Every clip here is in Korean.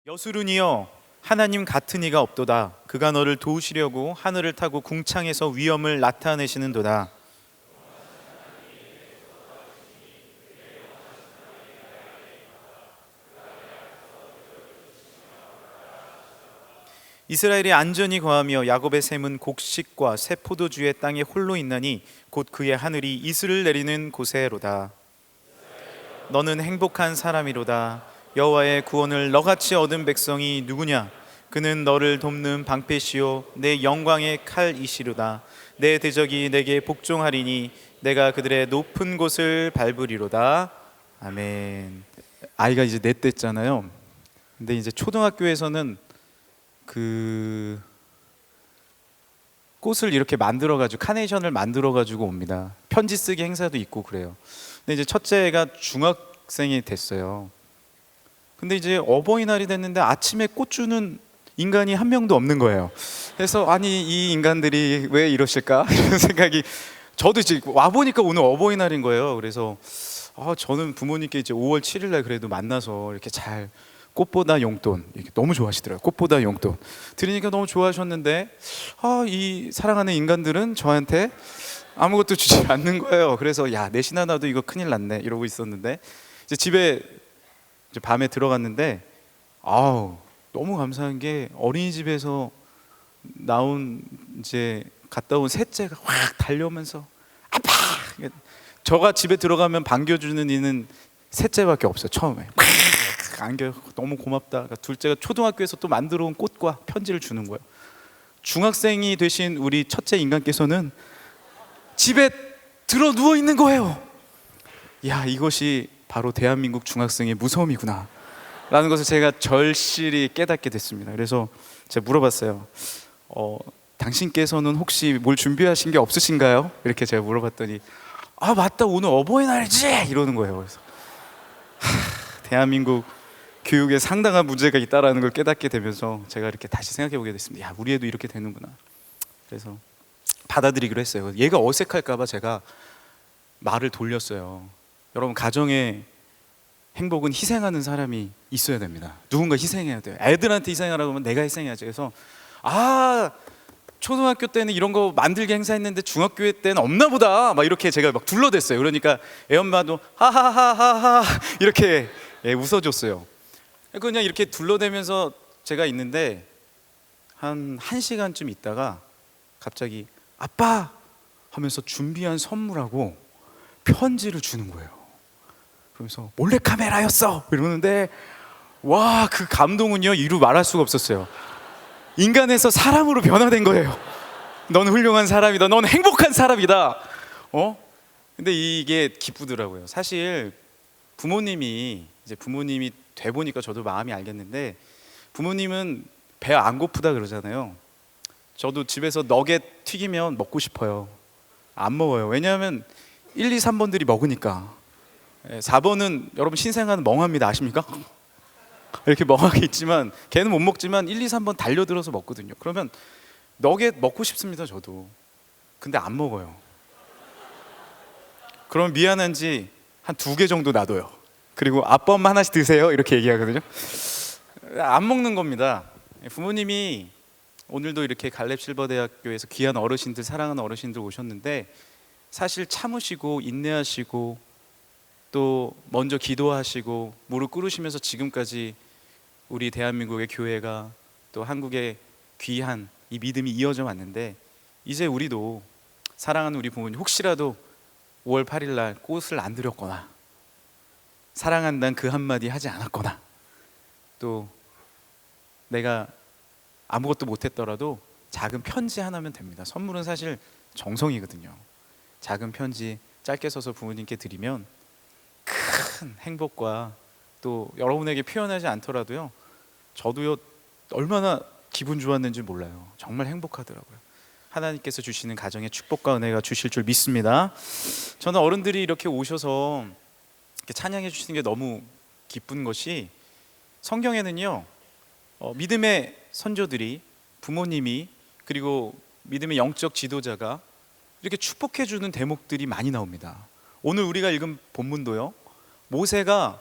여수룬이여, 하나님 같은 이가 없도다. 그가 너를 도우시려고 하늘을 타고 궁창에서 위엄을 나타내시는도다. 이스라엘이 안전히 거하며 야곱의 샘은 곡식과 새 포도주의 땅에 홀로 있나니 곧 그의 하늘이 이슬을 내리는 곳에로다. 너는 행복한 사람이로다. 여호와의 구원을 너같이 얻은 백성이 누구냐? 그는 너를 돕는 방패시요 내 영광의 칼이시로다. 내 대적이 내게 복종하리니 내가 그들의 높은 곳을 밟으리로다. 아멘. 아이가 이제 넷됐잖아요. 근데 이제 초등학교에서는 그 꽃을 이렇게 만들어가지고 카네이션을 만들어가지고 옵니다. 편지 쓰기 행사도 있고 그래요. 근데 이제 첫째가 중학생이 됐어요. 근데 이제 어버이날이 됐는데 아침에 꽃 주는 인간이 한 명도 없는 거예요. 그래서 아니 이 인간들이 왜 이러실까 이런 생각이, 저도 이제 와 보니까 오늘 어버이날인 거예요. 그래서 저는 부모님께 이제 5월 7일 날 그래도 만나서 이렇게 잘 꽃보다 용돈, 이게 너무 좋아하시더라고요. 꽃보다 용돈 드리니까 너무 좋아하셨는데 이 사랑하는 인간들은 저한테 아무것도 주지 않는 거예요. 그래서 야, 내신 하나도 이거 큰일 났네 이러고 있었는데, 이제 집에 이제 밤에 들어갔는데 너무 감사한 게 어린이집에서 나온 이제 갔다 온 셋째가 확 달려오면서 아빠! 저가 집에 들어가면 반겨주는 이는 셋째밖에 없어요. 처음에 안겨, 너무 고맙다. 그러니까 둘째가 초등학교에서 또 만들어 온 꽃과 편지를 주는 거예요. 중학생이 되신 우리 첫째 인간께서는 집에 들어 누워 있는 거예요. 야, 이것이 바로 대한민국 중학생의 무서움이구나 라는 것을 제가 절실히 깨닫게 됐습니다. 그래서 제가 물어봤어요. 당신께서는 혹시 뭘 준비하신 게 없으신가요? 이렇게 제가 물어봤더니 맞다, 오늘 어버이날이지 이러는 거예요. 그래서 대한민국 교육에 상당한 문제가 있다라는 걸 깨닫게 되면서 제가 이렇게 다시 생각해 보게 됐습니다. 야, 우리 애도 이렇게 되는구나. 그래서 받아들이기로 했어요. 얘가 어색할까 봐 제가 말을 돌렸어요. 여러분, 가정에 행복은 희생하는 사람이 있어야 됩니다. 누군가 희생해야 돼요. 애들한테 희생하라고 하면 내가 희생해야지. 그래서 초등학교 때는 이런 거 만들기 행사했는데 중학교 때는 없나 보다 막 이렇게 제가 막 둘러댔어요. 그러니까 애 엄마도 하하하하하 이렇게 웃어줬어요. 그냥 이렇게 둘러대면서 제가 있는데 한 1시간쯤 있다가 갑자기 아빠 하면서 준비한 선물하고 편지를 주는 거예요. 그러면서 몰래카메라였어 이러는데, 와, 그 감동은요 이루 말할 수가 없었어요. 인간에서 사람으로 변화된 거예요. 넌 훌륭한 사람이다. 넌 행복한 사람이다. 근데 이게 기쁘더라고요. 사실 부모님이 돼 보니까 저도 마음이 알겠는데, 부모님은 배 안 고프다 그러잖아요. 저도 집에서 너겟 튀기면 먹고 싶어요. 안 먹어요. 왜냐하면 1, 2, 3번들이 먹으니까. 4번은 여러분 신생아는 멍합니다. 아십니까? 이렇게 멍하게 있지만 걔는 못 먹지만 1, 2, 3번 달려들어서 먹거든요. 그러면 너겟 먹고 싶습니다. 저도. 근데 안 먹어요. 그럼 미안한지 한 2개 정도 놔둬요. 그리고 아빠 엄마 하나씩 드세요 이렇게 얘기하거든요. 안 먹는 겁니다. 부모님이 오늘도 이렇게 갈렙실버대학교에서 귀한 어르신들, 사랑하는 어르신들 오셨는데, 사실 참으시고 인내하시고 또 먼저 기도하시고 무릎 꿇으시면서 지금까지 우리 대한민국의 교회가 또 한국의 귀한 이 믿음이 이어져 왔는데, 이제 우리도 사랑하는 우리 부모님, 혹시라도 5월 8일 날 꽃을 안 드렸거나 사랑한다는 그 한마디 하지 않았거나, 또 내가 아무것도 못했더라도 작은 편지 하나면 됩니다. 선물은 사실 정성이거든요. 작은 편지 짧게 써서 부모님께 드리면 큰 행복과, 또 여러분에게 표현하지 않더라도요 저도요 얼마나 기분 좋았는지 몰라요. 정말 행복하더라고요. 하나님께서 주시는 가정의 축복과 은혜가 주실 줄 믿습니다. 저는 어른들이 이렇게 오셔서 이렇게 찬양해 주시는 게 너무 기쁜 것이, 성경에는요 믿음의 선조들이, 부모님이, 그리고 믿음의 영적 지도자가 이렇게 축복해 주는 대목들이 많이 나옵니다. 오늘 우리가 읽은 본문도요, 모세가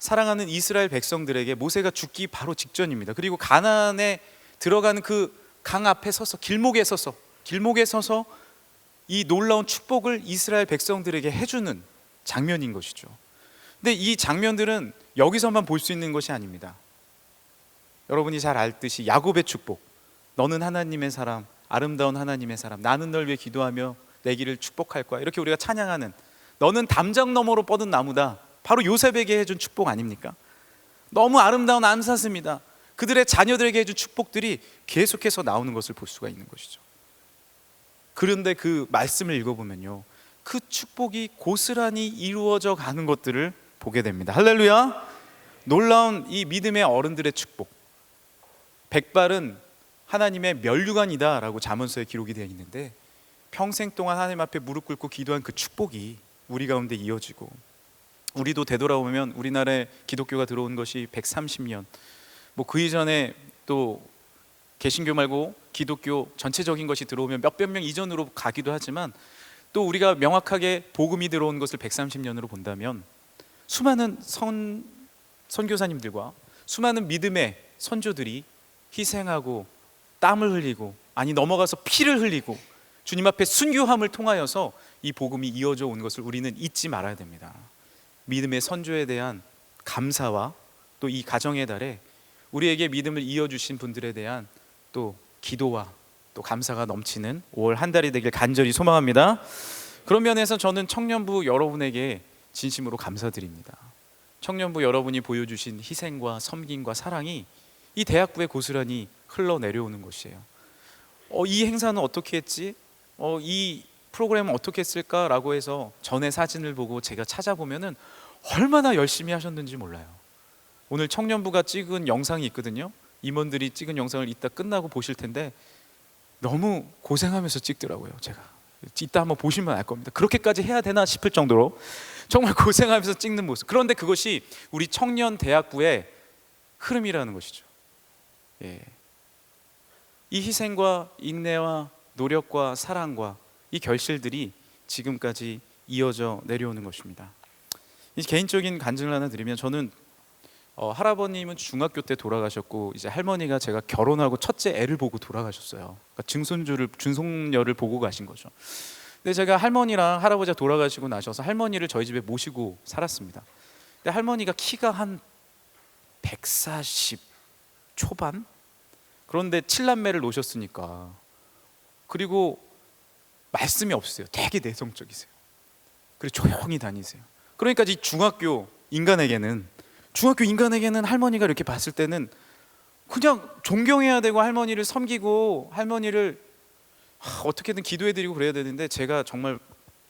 사랑하는 이스라엘 백성들에게 모세가 죽기 바로 직전입니다. 그리고 가나안에 들어가는 그 강 앞에 서서 길목에 서서 이 놀라운 축복을 이스라엘 백성들에게 해주는 장면인 것이죠. 근데 이 장면들은 여기서만 볼 수 있는 것이 아닙니다. 여러분이 잘 알듯이 야곱의 축복, 너는 하나님의 사람, 아름다운 하나님의 사람, 나는 널 위해 기도하며 내 길을 축복할 거야, 이렇게 우리가 찬양하는, 너는 담장 너머로 뻗은 나무다, 바로 요셉에게 해준 축복 아닙니까? 너무 아름다운 암사슴이다. 그들의 자녀들에게 해준 축복들이 계속해서 나오는 것을 볼 수가 있는 것이죠. 그런데 그 말씀을 읽어보면요, 그 축복이 고스란히 이루어져 가는 것들을 보게 됩니다. 할렐루야. 놀라운 이 믿음의 어른들의 축복. 백발은 하나님의 면류관이다 라고 잠언서에 기록이 되어 있는데, 평생 동안 하나님 앞에 무릎 꿇고 기도한 그 축복이 우리 가운데 이어지고, 우리도 되돌아보면 우리나라에 기독교가 들어온 것이 130년, 뭐 그 이전에 또 개신교 말고 기독교 전체적인 것이 들어오면 몇백 명 이전으로 가기도 하지만, 또 우리가 명확하게 복음이 들어온 것을 130년으로 본다면 수많은 선교사님들과 수많은 믿음의 선조들이 희생하고 땀을 흘리고, 아니 넘어가서 피를 흘리고 주님 앞에 순교함을 통하여서 이 복음이 이어져 온 것을 우리는 잊지 말아야 됩니다. 믿음의 선조에 대한 감사와 또 이 가정의 달에 우리에게 믿음을 이어주신 분들에 대한 또 기도와 또 감사가 넘치는 5월 한 달이 되길 간절히 소망합니다. 그런 면에서 저는 청년부 여러분에게 진심으로 감사드립니다. 청년부 여러분이 보여주신 희생과 섬김과 사랑이 이 대학부에 고스란히 흘러내려오는 것이에요. 이 행사는 어떻게 했지? 이 프로그램은 어떻게 했을까라고 해서 전에 사진을 보고 제가 찾아보면은 얼마나 열심히 하셨는지 몰라요. 오늘 청년부가 찍은 영상이 있거든요. 임원들이 찍은 영상을 이따 끝나고 보실 텐데 너무 고생하면서 찍더라고요. 제가 이따 한번 보시면 알 겁니다. 그렇게까지 해야 되나 싶을 정도로 정말 고생하면서 찍는 모습. 그런데 그것이 우리 청년 대학부의 흐름이라는 것이죠. 예. 이 희생과 인내와 노력과 사랑과 이 결실들이 지금까지 이어져 내려오는 것입니다. 이 개인적인 간증을 하나 드리면, 저는 할아버님은 중학교 때 돌아가셨고, 이제 할머니가 제가 결혼하고 첫째 애를 보고 돌아가셨어요. 그러니까 증손녀를 보고 가신 거죠. 근데 제가 할머니랑 할아버지가 돌아가시고 나셔서 할머니를 저희 집에 모시고 살았습니다. 근데 할머니가 키가 한 140 초반? 그런데 7남매를 놓으셨으니까, 그리고 말씀이 없으세요. 되게 내성적이세요. 그리고 조용히 다니세요. 그러니까 이 중학교 인간에게는 할머니가 이렇게 봤을 때는 그냥 존경해야 되고, 할머니를 섬기고 할머니를 어떻게든 기도해드리고 그래야 되는데, 제가 정말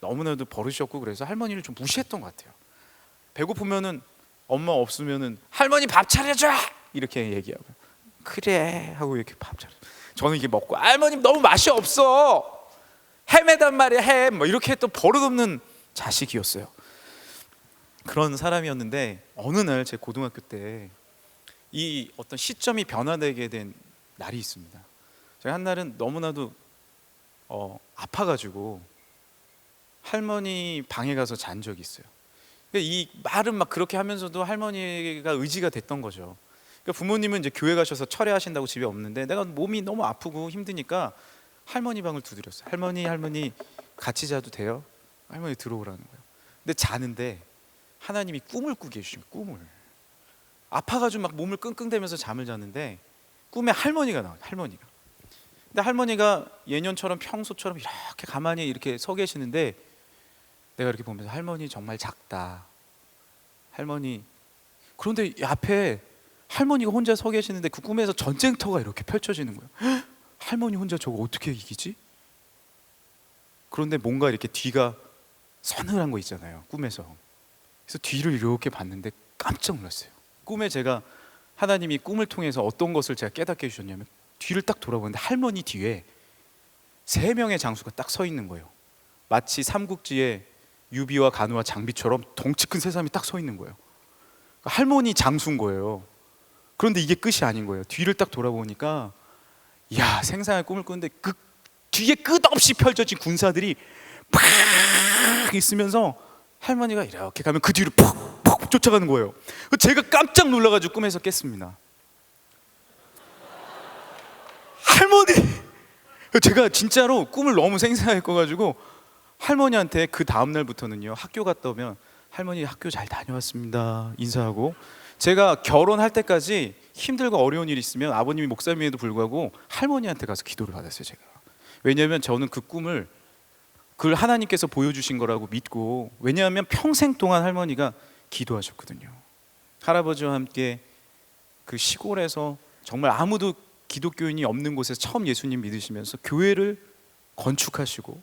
너무나도 버릇이었고 그래서 할머니를 좀 무시했던 것 같아요. 배고프면은 엄마 없으면은 할머니 밥 차려줘 이렇게 얘기하고, 그래 하고 이렇게 밥 차려. 저는 이게 먹고, 할머님 너무 맛이 없어, 햄에단 말이야, 햄, 뭐 이렇게 또 버릇없는 자식이었어요. 그런 사람이었는데 어느 날 제 고등학교 때 이 어떤 시점이 변화되게 된 날이 있습니다. 제가 한 날은 너무나도 아파가지고 할머니 방에 가서 잔 적이 있어요. 이 말은 막 그렇게 하면서도 할머니가 의지가 됐던 거죠. 그러니까 부모님은 이제 교회 가셔서 철회하신다고 집에 없는데, 내가 몸이 너무 아프고 힘드니까 할머니 방을 두드렸어요. 할머니 같이 자도 돼요? 할머니 들어오라는 거예요. 근데 자는데 하나님이 꿈을 꾸게 해주신 거예요. 꿈을. 아파가지고 막 몸을 끙끙대면서 잠을 자는데 꿈에 할머니가 나와요. 할머니가. 근데 할머니가 예년처럼 평소처럼 이렇게 가만히 이렇게 서 계시는데, 내가 이렇게 보면서 할머니 정말 작다, 할머니. 그런데 앞에 할머니가 혼자 서 계시는데 그 꿈에서 전쟁터가 이렇게 펼쳐지는 거예요. 헉, 할머니 혼자 저거 어떻게 이기지? 그런데 뭔가 이렇게 뒤가 서늘한 거 있잖아요, 꿈에서. 그래서 뒤를 이렇게 봤는데 깜짝 놀랐어요. 꿈에 제가, 하나님이 꿈을 통해서 어떤 것을 제가 깨닫게 해주셨냐면, 뒤를 딱 돌아보는데 할머니 뒤에 3명의 장수가 딱 서 있는 거예요. 마치 삼국지에 유비와 간우와 장비처럼 덩치 큰 3사람이 딱 서 있는 거예요. 그러니까 할머니 장수인 거예요. 그런데 이게 끝이 아닌 거예요. 뒤를 딱 돌아보니까, 이야, 생생한 꿈을 꾸는데 그 뒤에 끝없이 펼쳐진 군사들이 팍 있으면서 할머니가 이렇게 가면 그 뒤로 푹푹 쫓아가는 거예요. 제가 깜짝 놀라가지고 꿈에서 깼습니다. 할머니! 제가 진짜로 꿈을 너무 생생하게 꿔가지고 할머니한테 그 다음날부터는요, 학교 갔다 오면 할머니 학교 잘 다녀왔습니다 인사하고, 제가 결혼할 때까지 힘들고 어려운 일이 있으면 아버님이 목사님에도 불구하고 할머니한테 가서 기도를 받았어요 제가. 왜냐하면 저는 그 꿈을 그걸 하나님께서 보여주신 거라고 믿고, 왜냐하면 평생 동안 할머니가 기도하셨거든요. 할아버지와 함께 그 시골에서 정말 아무도 기독교인이 없는 곳에서 처음 예수님 믿으시면서 교회를 건축하시고,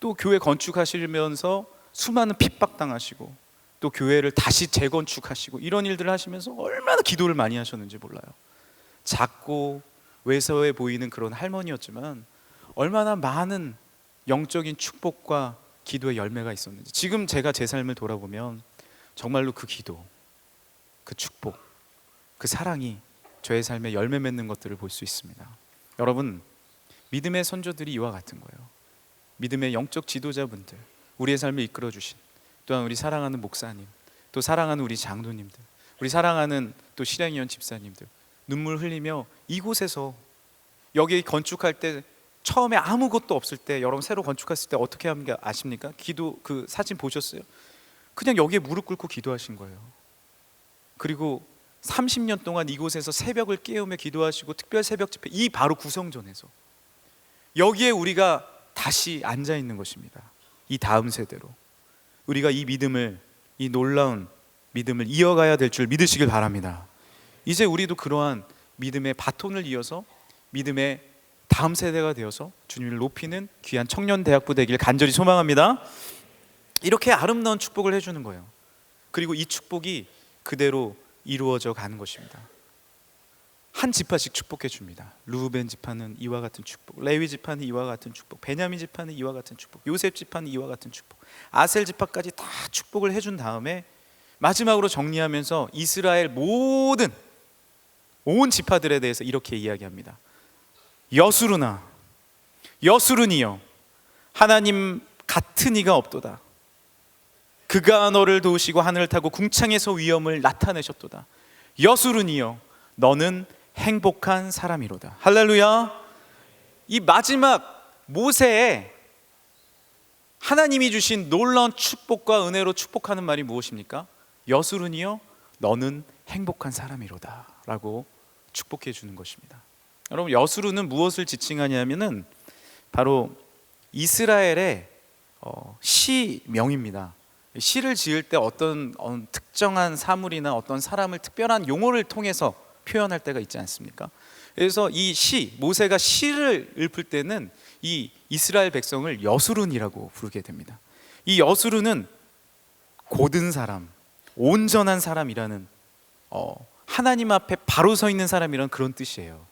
또 교회 건축하시면서 수많은 핍박당하시고, 또 교회를 다시 재건축하시고, 이런 일들을 하시면서 얼마나 기도를 많이 하셨는지 몰라요. 작고 외소해 보이는 그런 할머니였지만 얼마나 많은 영적인 축복과 기도의 열매가 있었는지, 지금 제가 제 삶을 돌아보면 정말로 그 기도, 그 축복, 그 사랑이 저의 삶에 열매 맺는 것들을 볼 수 있습니다. 여러분, 믿음의 선조들이 이와 같은 거예요. 믿음의 영적 지도자분들, 우리의 삶을 이끌어 주신, 또한 우리 사랑하는 목사님, 또 사랑하는 우리 장로님들, 우리 사랑하는 또 실행위원 집사님들, 눈물 흘리며 이곳에서, 여기 건축할 때 처음에 아무것도 없을 때, 여러분 새로 건축했을 때 어떻게 하는 게 아십니까? 기도, 그 사진 보셨어요? 그냥 여기에 무릎 꿇고 기도하신 거예요. 그리고 30년 동안 이곳에서 새벽을 깨우며 기도하시고, 특별 새벽 집회, 이 바로 구성전에서 여기에 우리가 다시 앉아 있는 것입니다. 이 다음 세대로 우리가 이 믿음을, 이 놀라운 믿음을 이어가야 될 줄 믿으시길 바랍니다. 이제 우리도 그러한 믿음의 바톤을 이어서 믿음의 다음 세대가 되어서 주님을 높이는 귀한 청년 대학부 되길 간절히 소망합니다. 이렇게 아름다운 축복을 해주는 거예요. 그리고 이 축복이 그대로 이루어져 가는 것입니다. 한 지파씩 축복해 줍니다. 루벤 지파는 이와 같은 축복, 레위 지파는 이와 같은 축복, 베냐민 지파는 이와 같은 축복, 요셉 지파는 이와 같은 축복, 아셀 지파까지 다 축복을 해준 다음에 마지막으로 정리하면서 이스라엘 모든 온 지파들에 대해서 이렇게 이야기합니다. 여수르나, 여수르니여, 하나님 같은 이가 없도다. 그가 너를 도우시고 하늘을 타고 궁창에서 위엄을 나타내셨도다. 여수르니여, 너는 행복한 사람이로다. 할렐루야. 이 마지막 모세에 하나님이 주신 놀라운 축복과 은혜로 축복하는 말이 무엇입니까? 여수르니여, 너는 행복한 사람이로다 라고 축복해 주는 것입니다. 여러분, 여수르는 무엇을 지칭하냐면은 바로 이스라엘의 시명입니다. 시를 지을 때 어떤 특정한 사물이나 어떤 사람을 특별한 용어를 통해서 표현할 때가 있지 않습니까? 그래서 이 시, 모세가 시를 읊을 때는 이 이스라엘 백성을 여수른이라고 부르게 됩니다. 이 여수른은 고든 사람, 온전한 사람이라는, 하나님 앞에 바로 서 있는 사람이라는 그런 뜻이에요.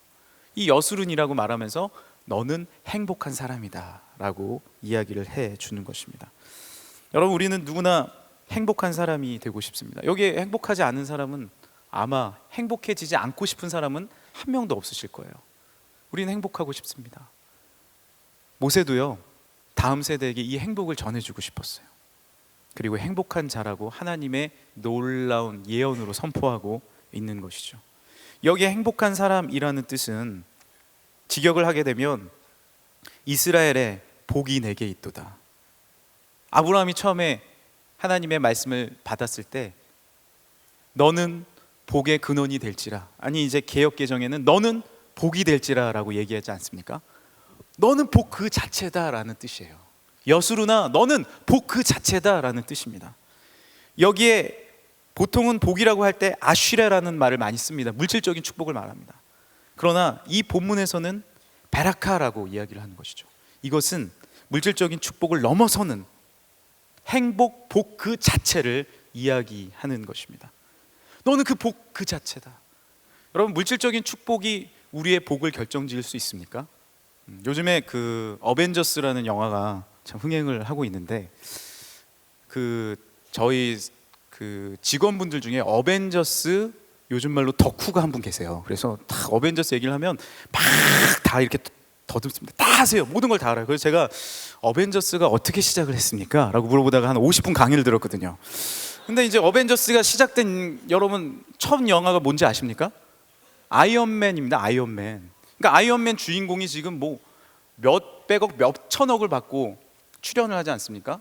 이 여수른이라고 말하면서 너는 행복한 사람이다 라고 이야기를 해 주는 것입니다. 여러분, 우리는 누구나 행복한 사람이 되고 싶습니다. 여기에 행복하지 않은 사람은, 아마 행복해지지 않고 싶은 사람은 한 명도 없으실 거예요. 우리는 행복하고 싶습니다. 모세도요, 다음 세대에게 이 행복을 전해주고 싶었어요. 그리고 행복한 자라고 하나님의 놀라운 예언으로 선포하고 있는 것이죠. 여기에 행복한 사람이라는 뜻은 직역을 하게 되면 이스라엘의 복이 내게 있도다. 아브라함이 처음에 하나님의 말씀을 받았을 때 너는 복의 근원이 될지라, 아니 이제 개역 개정에는 너는 복이 될지라 라고 얘기하지 않습니까? 너는 복 그 자체다 라는 뜻이에요. 여수르나, 너는 복 그 자체다 라는 뜻입니다. 여기에 보통은 복이라고 할 때 아쉬레라는 말을 많이 씁니다. 물질적인 축복을 말합니다. 그러나 이 본문에서는 베라카라고 이야기를 하는 것이죠. 이것은 물질적인 축복을 넘어서는 행복, 복 그 자체를 이야기하는 것입니다. 너는 그 복 그 자체다. 여러분, 물질적인 축복이 우리의 복을 결정지을 수 있습니까? 요즘에 그 어벤져스라는 영화가 참 흥행을 하고 있는데, 그 저희 그 직원분들 중에 어벤져스 요즘 말로 덕후가 한 분 계세요. 그래서 다 어벤져스 얘기를 하면 막 다 이렇게 더듬습니다. 다 하세요. 모든 걸 다 알아요. 그래서 제가 어벤져스가 어떻게 시작을 했습니까? 라고 물어보다가 한 50분 강의를 들었거든요. 근데 이제 어벤져스가 시작된, 여러분 첫 영화가 뭔지 아십니까? 아이언맨입니다. 아이언맨. 그러니까 아이언맨 주인공이 지금 뭐 몇백억 몇천억을 받고 출연을 하지 않습니까?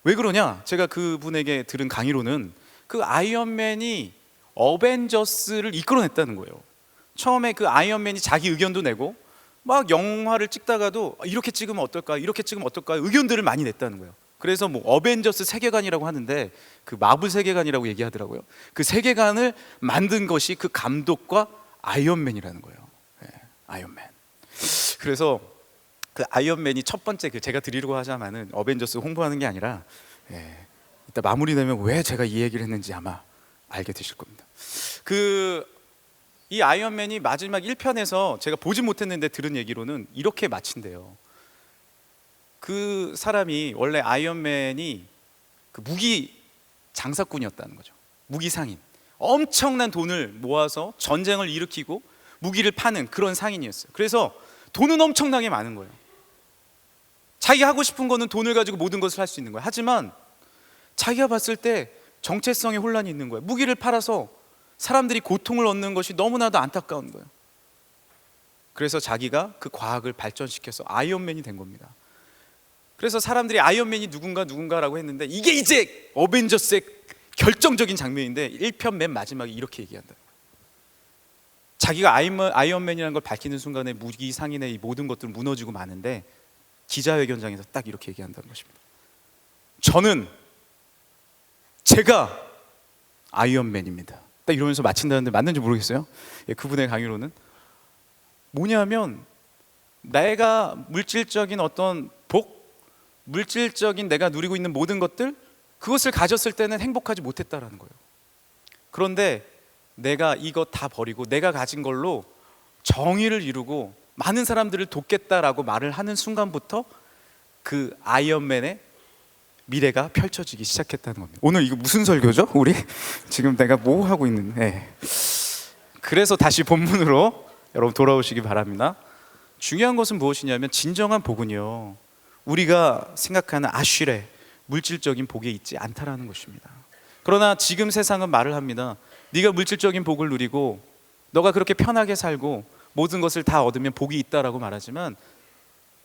왜 그러냐? 제가 그분에게 들은 강의로는 그 아이언맨이 어벤져스를 이끌어냈다는 거예요. 처음에 그 아이언맨이 자기 의견도 내고 막 영화를 찍다가도 이렇게 찍으면 어떨까, 이렇게 찍으면 어떨까 의견들을 많이 냈다는 거예요. 그래서 뭐 어벤져스 세계관이라고 하는데 그 마블 세계관이라고 얘기하더라고요. 그 세계관을 만든 것이 그 감독과 아이언맨이라는 거예요. 네, 아이언맨. 그래서 그 아이언맨이 첫 번째, 그 제가 드리려고 하자면은 어벤져스 홍보하는 게 아니라, 이따 마무리되면 왜 제가 이 얘기를 했는지 아마 알게 되실 겁니다. 이 아이언맨이 마지막 1편에서 제가 보진 못했는데 들은 얘기로는 이렇게 마친대요. 그 사람이 원래 아이언맨이 그 무기 장사꾼이었다는 거죠. 무기 상인. 엄청난 돈을 모아서 전쟁을 일으키고 무기를 파는 그런 상인이었어요. 그래서 돈은 엄청나게 많은 거예요. 자기가 하고 싶은 거는 돈을 가지고 모든 것을 할 수 있는 거예요. 하지만 자기가 봤을 때 정체성의 혼란이 있는 거예요. 무기를 팔아서 사람들이 고통을 얻는 것이 너무나도 안타까운 거예요. 그래서 자기가 그 과학을 발전시켜서 아이언맨이 된 겁니다. 그래서 사람들이 아이언맨이 누군가라고 했는데 이게 이제 어벤져스의 결정적인 장면인데 1편 맨 마지막에 이렇게 얘기한다. 자기가 아이언맨이라는 걸 밝히는 순간에 무기 상인의 이 모든 것들은 무너지고 마는데 기자회견장에서 딱 이렇게 얘기한다는 것입니다. 제가 아이언맨입니다. 딱 이러면서 마친다는데 맞는지 모르겠어요. 그분의 강의로는 뭐냐면, 내가 물질적인 어떤 물질적인 내가 누리고 있는 모든 것들, 그것을 가졌을 때는 행복하지 못했다라는 거예요. 그런데 내가 이거 다 버리고 내가 가진 걸로 정의를 이루고 많은 사람들을 돕겠다라고 말을 하는 순간부터 그 아이언맨의 미래가 펼쳐지기 시작했다는 겁니다. 오늘 이거 무슨 설교죠? 우리 지금 내가 뭐 하고 있는데. 그래서 다시 본문으로 여러분 돌아오시기 바랍니다. 중요한 것은 무엇이냐면, 진정한 복은요, 우리가 생각하는 아쉬레 물질적인 복에 있지 않다라는 것입니다. 그러나 지금 세상은 말을 합니다. 네가 물질적인 복을 누리고 너가 그렇게 편하게 살고 모든 것을 다 얻으면 복이 있다라고 말하지만,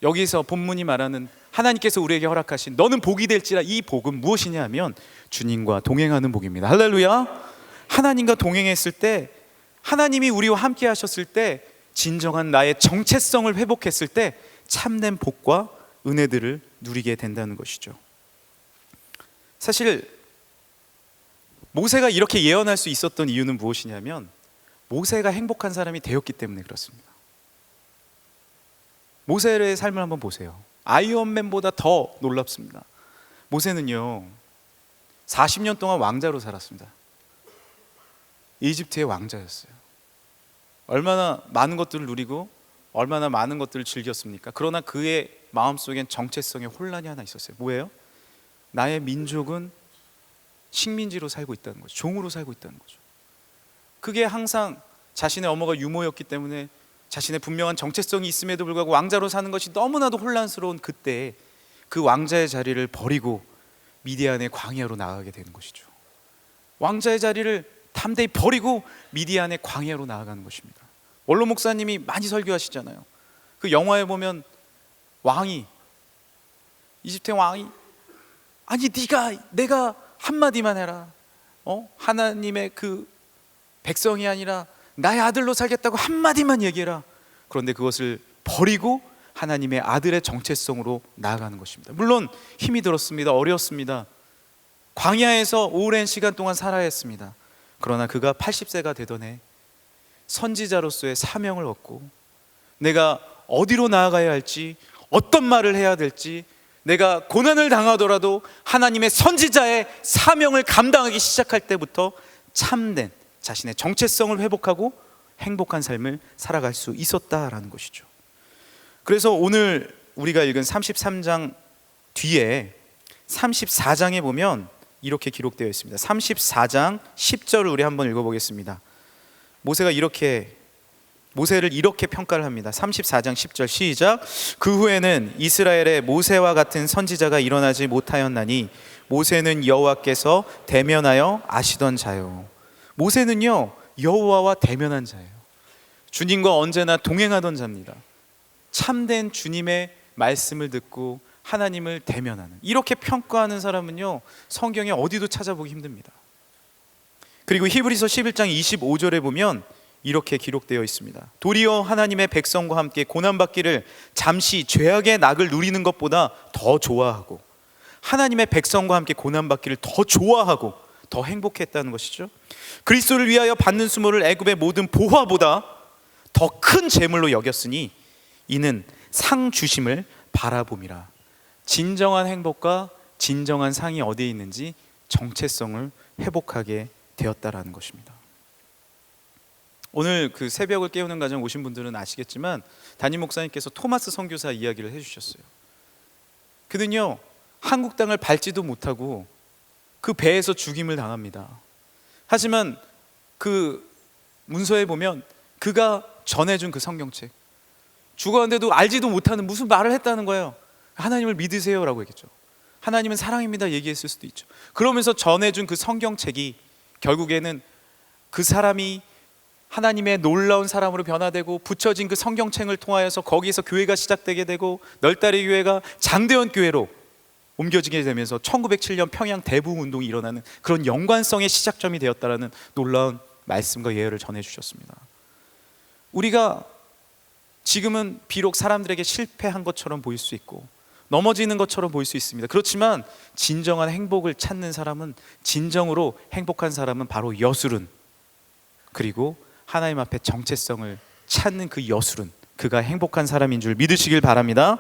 여기서 본문이 말하는 하나님께서 우리에게 허락하신 너는 복이 될지라, 이 복은 무엇이냐 하면 주님과 동행하는 복입니다. 할렐루야. 하나님과 동행했을 때, 하나님이 우리와 함께 하셨을 때, 진정한 나의 정체성을 회복했을 때 참된 복과 은혜들을 누리게 된다는 것이죠. 사실 모세가 이렇게 예언할 수 있었던 이유는 무엇이냐면, 모세가 행복한 사람이 되었기 때문에 그렇습니다. 모세의 삶을 한번 보세요. 아이언맨보다 더 놀랍습니다. 모세는요 40년 동안 왕자로 살았습니다. 이집트의 왕자였어요. 얼마나 많은 것들을 누리고 얼마나 많은 것들을 즐겼습니까? 그러나 그의 마음속엔 정체성의 혼란이 하나 있었어요. 뭐예요? 나의 민족은 식민지로 살고 있다는 거죠. 종으로 살고 있다는 거죠. 그게 항상 자신의 어머가 유모였기 때문에 자신의 분명한 정체성이 있음에도 불구하고 왕자로 사는 것이 너무나도 혼란스러운 그때, 그 왕자의 자리를 버리고 미디안의 광야로 나아가게 되는 것이죠. 왕자의 자리를 담대히 버리고 미디안의 광야로 나아가는 것입니다. 원로 목사님이 많이 설교하시잖아요. 그 영화에 보면 이집트의 왕이, 아니 내가 한마디만 해라, 하나님의 그 백성이 아니라 나의 아들로 살겠다고 한마디만 얘기해라. 그런데 그것을 버리고 하나님의 아들의 정체성으로 나아가는 것입니다. 물론 힘이 들었습니다. 어려웠습니다. 광야에서 오랜 시간 동안 살아야 했습니다. 그러나 그가 80세가 되던 해 선지자로서의 사명을 얻고, 내가 어디로 나아가야 할지, 어떤 말을 해야 될지, 내가 고난을 당하더라도 하나님의 선지자의 사명을 감당하기 시작할 때부터 참된 자신의 정체성을 회복하고 행복한 삶을 살아갈 수 있었다라는 것이죠. 그래서 오늘 우리가 읽은 33장 뒤에 34장에 보면 이렇게 기록되어 있습니다. 34장 10절을 우리 한번 읽어보겠습니다. 모세가 이렇게 모세를 이렇게 평가를 합니다. 34장 10절 시작. 그 후에는 이스라엘에 모세와 같은 선지자가 일어나지 못하였나니 모세는 여호와께서 대면하여 아시던 자요. 모세는요, 여호와와 대면한 자예요. 주님과 언제나 동행하던 자입니다. 참된 주님의 말씀을 듣고 하나님을 대면하는, 이렇게 평가하는 사람은요, 성경에 어디도 찾아보기 힘듭니다. 그리고 히브리서 11장 25절에 보면 이렇게 기록되어 있습니다. 도리어 하나님의 백성과 함께 고난받기를 잠시 죄악의 낙을 누리는 것보다 더 좋아하고, 하나님의 백성과 함께 고난받기를 더 좋아하고 더 행복했다는 것이죠. 그리스도를 위하여 받는 수모를 애굽의 모든 보화보다 더 큰 재물로 여겼으니 이는 상 주심을 바라봄이라. 진정한 행복과 진정한 상이 어디에 있는지 정체성을 회복하게 되었다라는 것입니다. 오늘 그 새벽을 깨우는 가정 오신 분들은 아시겠지만 담임 목사님께서 토마스 선교사 이야기를 해주셨어요. 그는요, 한국 땅을 밟지도 못하고 그 배에서 죽임을 당합니다. 하지만 그 문서에 보면 그가 전해준 그 성경책, 죽었는데도 알지도 못하는 무슨 말을 했다는 거예요. 하나님을 믿으세요 라고 얘기했죠. 하나님은 사랑입니다 얘기했을 수도 있죠. 그러면서 전해준 그 성경책이 결국에는 그 사람이 하나님의 놀라운 사람으로 변화되고 붙여진 그 성경책을 통하여서 거기에서 교회가 시작되게 되고 널다리 교회가 장대원 교회로 옮겨지게 되면서 1907년 평양 대부흥 운동이 일어나는 그런 연관성의 시작점이 되었다라는 놀라운 말씀과 예언을 전해주셨습니다. 우리가 지금은 비록 사람들에게 실패한 것처럼 보일 수 있고 넘어지는 것처럼 보일 수 있습니다. 그렇지만 진정한 행복을 찾는 사람은, 진정으로 행복한 사람은 바로 여술은, 그리고 하나님 앞에 정체성을 찾는 그 여술은, 그가 행복한 사람인 줄 믿으시길 바랍니다.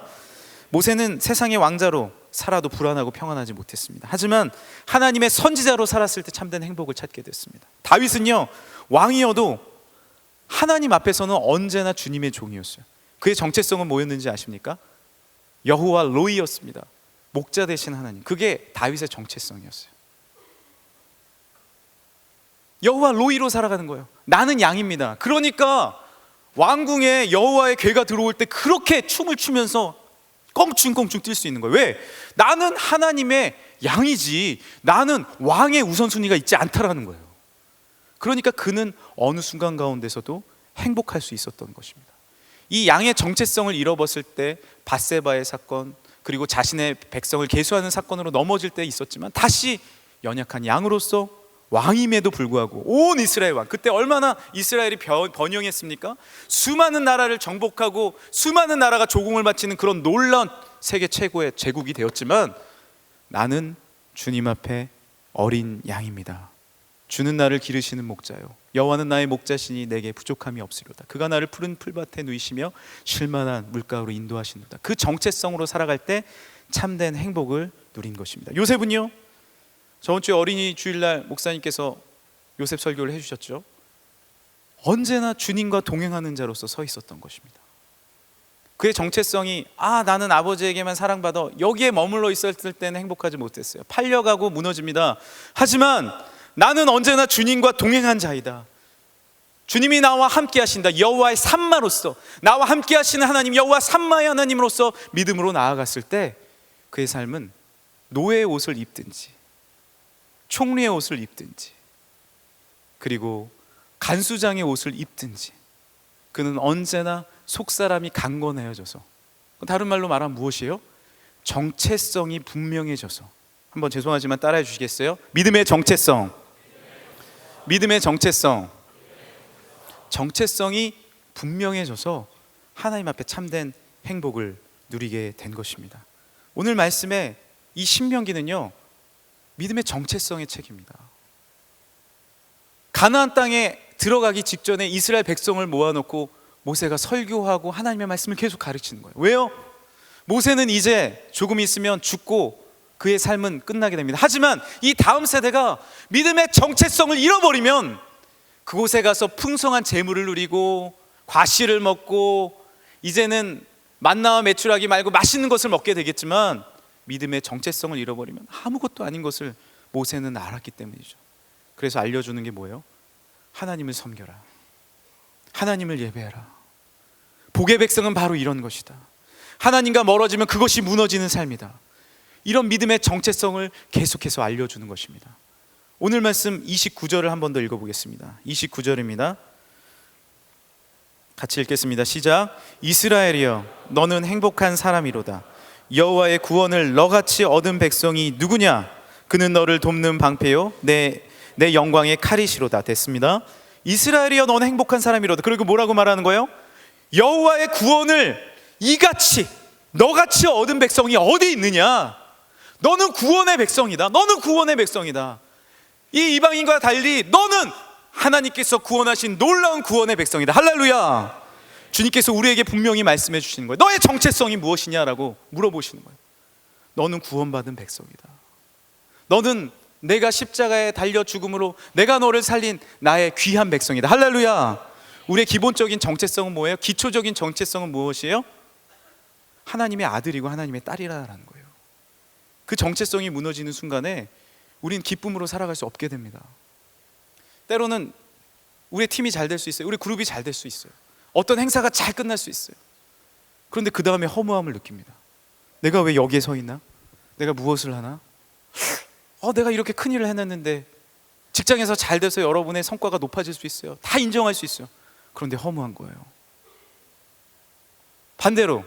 모세는 세상의 왕자로 살아도 불안하고 평안하지 못했습니다. 하지만 하나님의 선지자로 살았을 때 참된 행복을 찾게 됐습니다. 다윗은요, 왕이어도 하나님 앞에서는 언제나 주님의 종이었어요. 그의 정체성은 뭐였는지 아십니까? 여호와 로이였습니다. 목자 되신 하나님, 그게 다윗의 정체성이었어요. 여호와 로이로 살아가는 거예요. 나는 양입니다. 그러니까 왕궁에 여호와의 괴가 들어올 때 그렇게 춤을 추면서 껑충껑충 뛸 수 있는 거예요. 왜? 나는 하나님의 양이지, 나는 왕의 우선순위가 있지 않다라는 거예요. 그러니까 그는 어느 순간 가운데서도 행복할 수 있었던 것입니다. 이 양의 정체성을 잃어버렸을 때 밧세바의 사건, 그리고 자신의 백성을 계수하는 사건으로 넘어질 때 있었지만 다시 연약한 양으로서 왕임에도 불구하고 온 이스라엘 왕, 그때 얼마나 이스라엘이 번영했습니까? 수많은 나라를 정복하고 수많은 나라가 조공을 바치는 그런 놀라운 세계 최고의 제국이 되었지만 나는 주님 앞에 어린 양입니다. 주는 나를 기르시는 목자요, 여호와는 나의 목자시니 내게 부족함이 없으리로다. 그가 나를 푸른 풀밭에 누이시며 쉴만한 물가로 인도하시는도다. 그 정체성으로 살아갈 때 참된 행복을 누린 것입니다. 요셉은요, 저번 주에 어린이 주일날 목사님께서 요셉 설교를 해주셨죠. 언제나 주님과 동행하는 자로서 서 있었던 것입니다. 그의 정체성이 나는 아버지에게만 사랑받아, 여기에 머물러 있었을 때는 행복하지 못했어요. 팔려가고 무너집니다. 하지만 나는 언제나 주님과 동행한 자이다. 주님이 나와 함께 하신다. 여호와의 산마로서, 나와 함께 하시는 하나님, 여호와 산마의 하나님으로서 믿음으로 나아갔을 때 그의 삶은 노예의 옷을 입든지 총리의 옷을 입든지 그리고 간수장의 옷을 입든지 그는 언제나 속사람이 강건해져서, 다른 말로 말하면 무엇이에요? 정체성이 분명해져서. 한번 죄송하지만 따라해 주시겠어요? 믿음의 정체성. 믿음의 정체성. 정체성이 분명해져서 하나님 앞에 참된 행복을 누리게 된 것입니다. 오늘 말씀에 이 신명기는요, 믿음의 정체성의 책입니다. 가나안 땅에 들어가기 직전에 이스라엘 백성을 모아놓고 모세가 설교하고 하나님의 말씀을 계속 가르치는 거예요. 왜요? 모세는 이제 조금 있으면 죽고 그의 삶은 끝나게 됩니다. 하지만 이 다음 세대가 믿음의 정체성을 잃어버리면 그곳에 가서 풍성한 재물을 누리고 과실을 먹고 이제는 만나와 메추라기 말고 맛있는 것을 먹게 되겠지만 믿음의 정체성을 잃어버리면 아무것도 아닌 것을 모세는 알았기 때문이죠. 그래서 알려주는 게 뭐예요? 하나님을 섬겨라. 하나님을 예배해라. 복의 백성은 바로 이런 것이다. 하나님과 멀어지면 그것이 무너지는 삶이다. 이런 믿음의 정체성을 계속해서 알려주는 것입니다. 오늘 말씀 29절을 한 번 더 읽어보겠습니다. 29절입니다. 같이 읽겠습니다. 시작. 이스라엘이여 너는 행복한 사람이로다. 여호와의 구원을 너같이 얻은 백성이 누구냐? 그는 너를 돕는 방패요 내 영광의 칼이시로다. 됐습니다. 이스라엘이여 너는 행복한 사람이로다. 그리고 뭐라고 말하는 거예요? 여호와의 구원을 이같이 너같이 얻은 백성이 어디 있느냐? 너는 구원의 백성이다. 너는 구원의 백성이다. 이 이방인과 달리 너는 하나님께서 구원하신 놀라운 구원의 백성이다. 할렐루야. 주님께서 우리에게 분명히 말씀해 주시는 거예요. 너의 정체성이 무엇이냐라고 물어보시는 거예요. 너는 구원받은 백성이다. 너는 내가 십자가에 달려 죽음으로 내가 너를 살린 나의 귀한 백성이다. 할렐루야. 우리의 기본적인 정체성은 뭐예요? 기초적인 정체성은 무엇이에요? 하나님의 아들이고 하나님의 딸이라는 거예요. 그 정체성이 무너지는 순간에 우린 기쁨으로 살아갈 수 없게 됩니다. 때로는 우리의 팀이 잘 될 수 있어요. 우리 그룹이 잘 될 수 있어요. 어떤 행사가 잘 끝날 수 있어요. 그런데 그 다음에 허무함을 느낍니다. 내가 왜 여기에 서 있나? 내가 무엇을 하나? 내가 이렇게 큰일을 해냈는데 직장에서 잘 돼서 여러분의 성과가 높아질 수 있어요. 다 인정할 수 있어요. 그런데 허무한 거예요. 반대로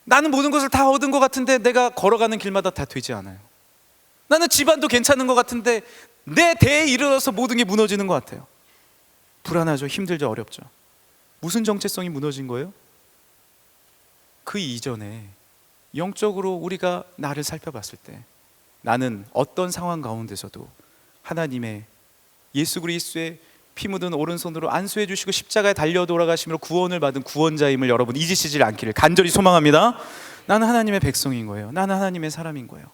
나는 모든 것을 다 얻은 것 같은데 내가 걸어가는 길마다 다 되지 않아요. 나는 집안도 괜찮은 것 같은데 내 대에 이르러서 모든 게 무너지는 것 같아요. 불안하죠. 힘들죠. 어렵죠. 무슨 정체성이 무너진 거예요? 그 이전에 영적으로 우리가 나를 살펴봤을 때 나는 어떤 상황 가운데서도 하나님의 예수 그리스도의 피 묻은 오른손으로 안수해 주시고 십자가에 달려 돌아가심으로 구원을 받은 구원자임을 여러분 잊으시질 않기를 간절히 소망합니다. 나는 하나님의 백성인 거예요. 나는 하나님의 사람인 거예요.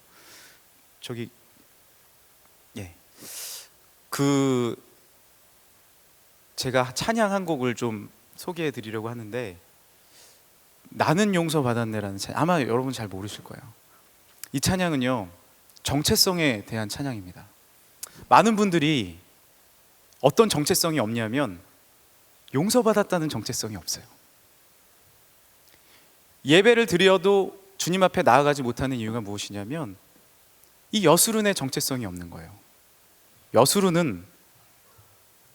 제가 찬양 한 곡을 좀 소개해 드리려고 하는데 나는 용서받았네라는 찬양, 아마 여러분 잘 모르실 거예요. 이 찬양은요 정체성에 대한 찬양입니다. 많은 분들이 어떤 정체성이 없냐면 용서받았다는 정체성이 없어요. 예배를 드려도 주님 앞에 나아가지 못하는 이유가 무엇이냐면 이 여수른의 정체성이 없는 거예요. 여수른은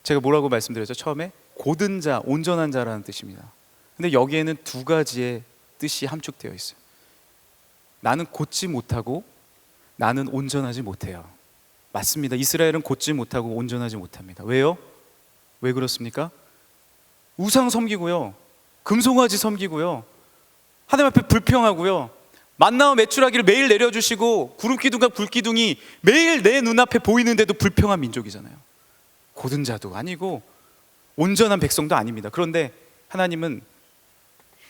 제가 뭐라고 말씀드렸죠? 처음에 곧은 자, 온전한 자라는 뜻입니다. 근데 여기에는 두 가지의 뜻이 함축되어 있어요. 나는 곧지 못하고 나는 온전하지 못해요. 맞습니다. 이스라엘은 곧지 못하고 온전하지 못합니다. 왜요? 왜 그렇습니까? 우상 섬기고요, 금송아지 섬기고요, 하나님 앞에 불평하고요, 만나와 메추라기를 매일 내려주시고 구름기둥과 불기둥이 매일 내 눈앞에 보이는데도 불평한 민족이잖아요. 곧은 자도 아니고 온전한 백성도 아닙니다. 그런데 하나님은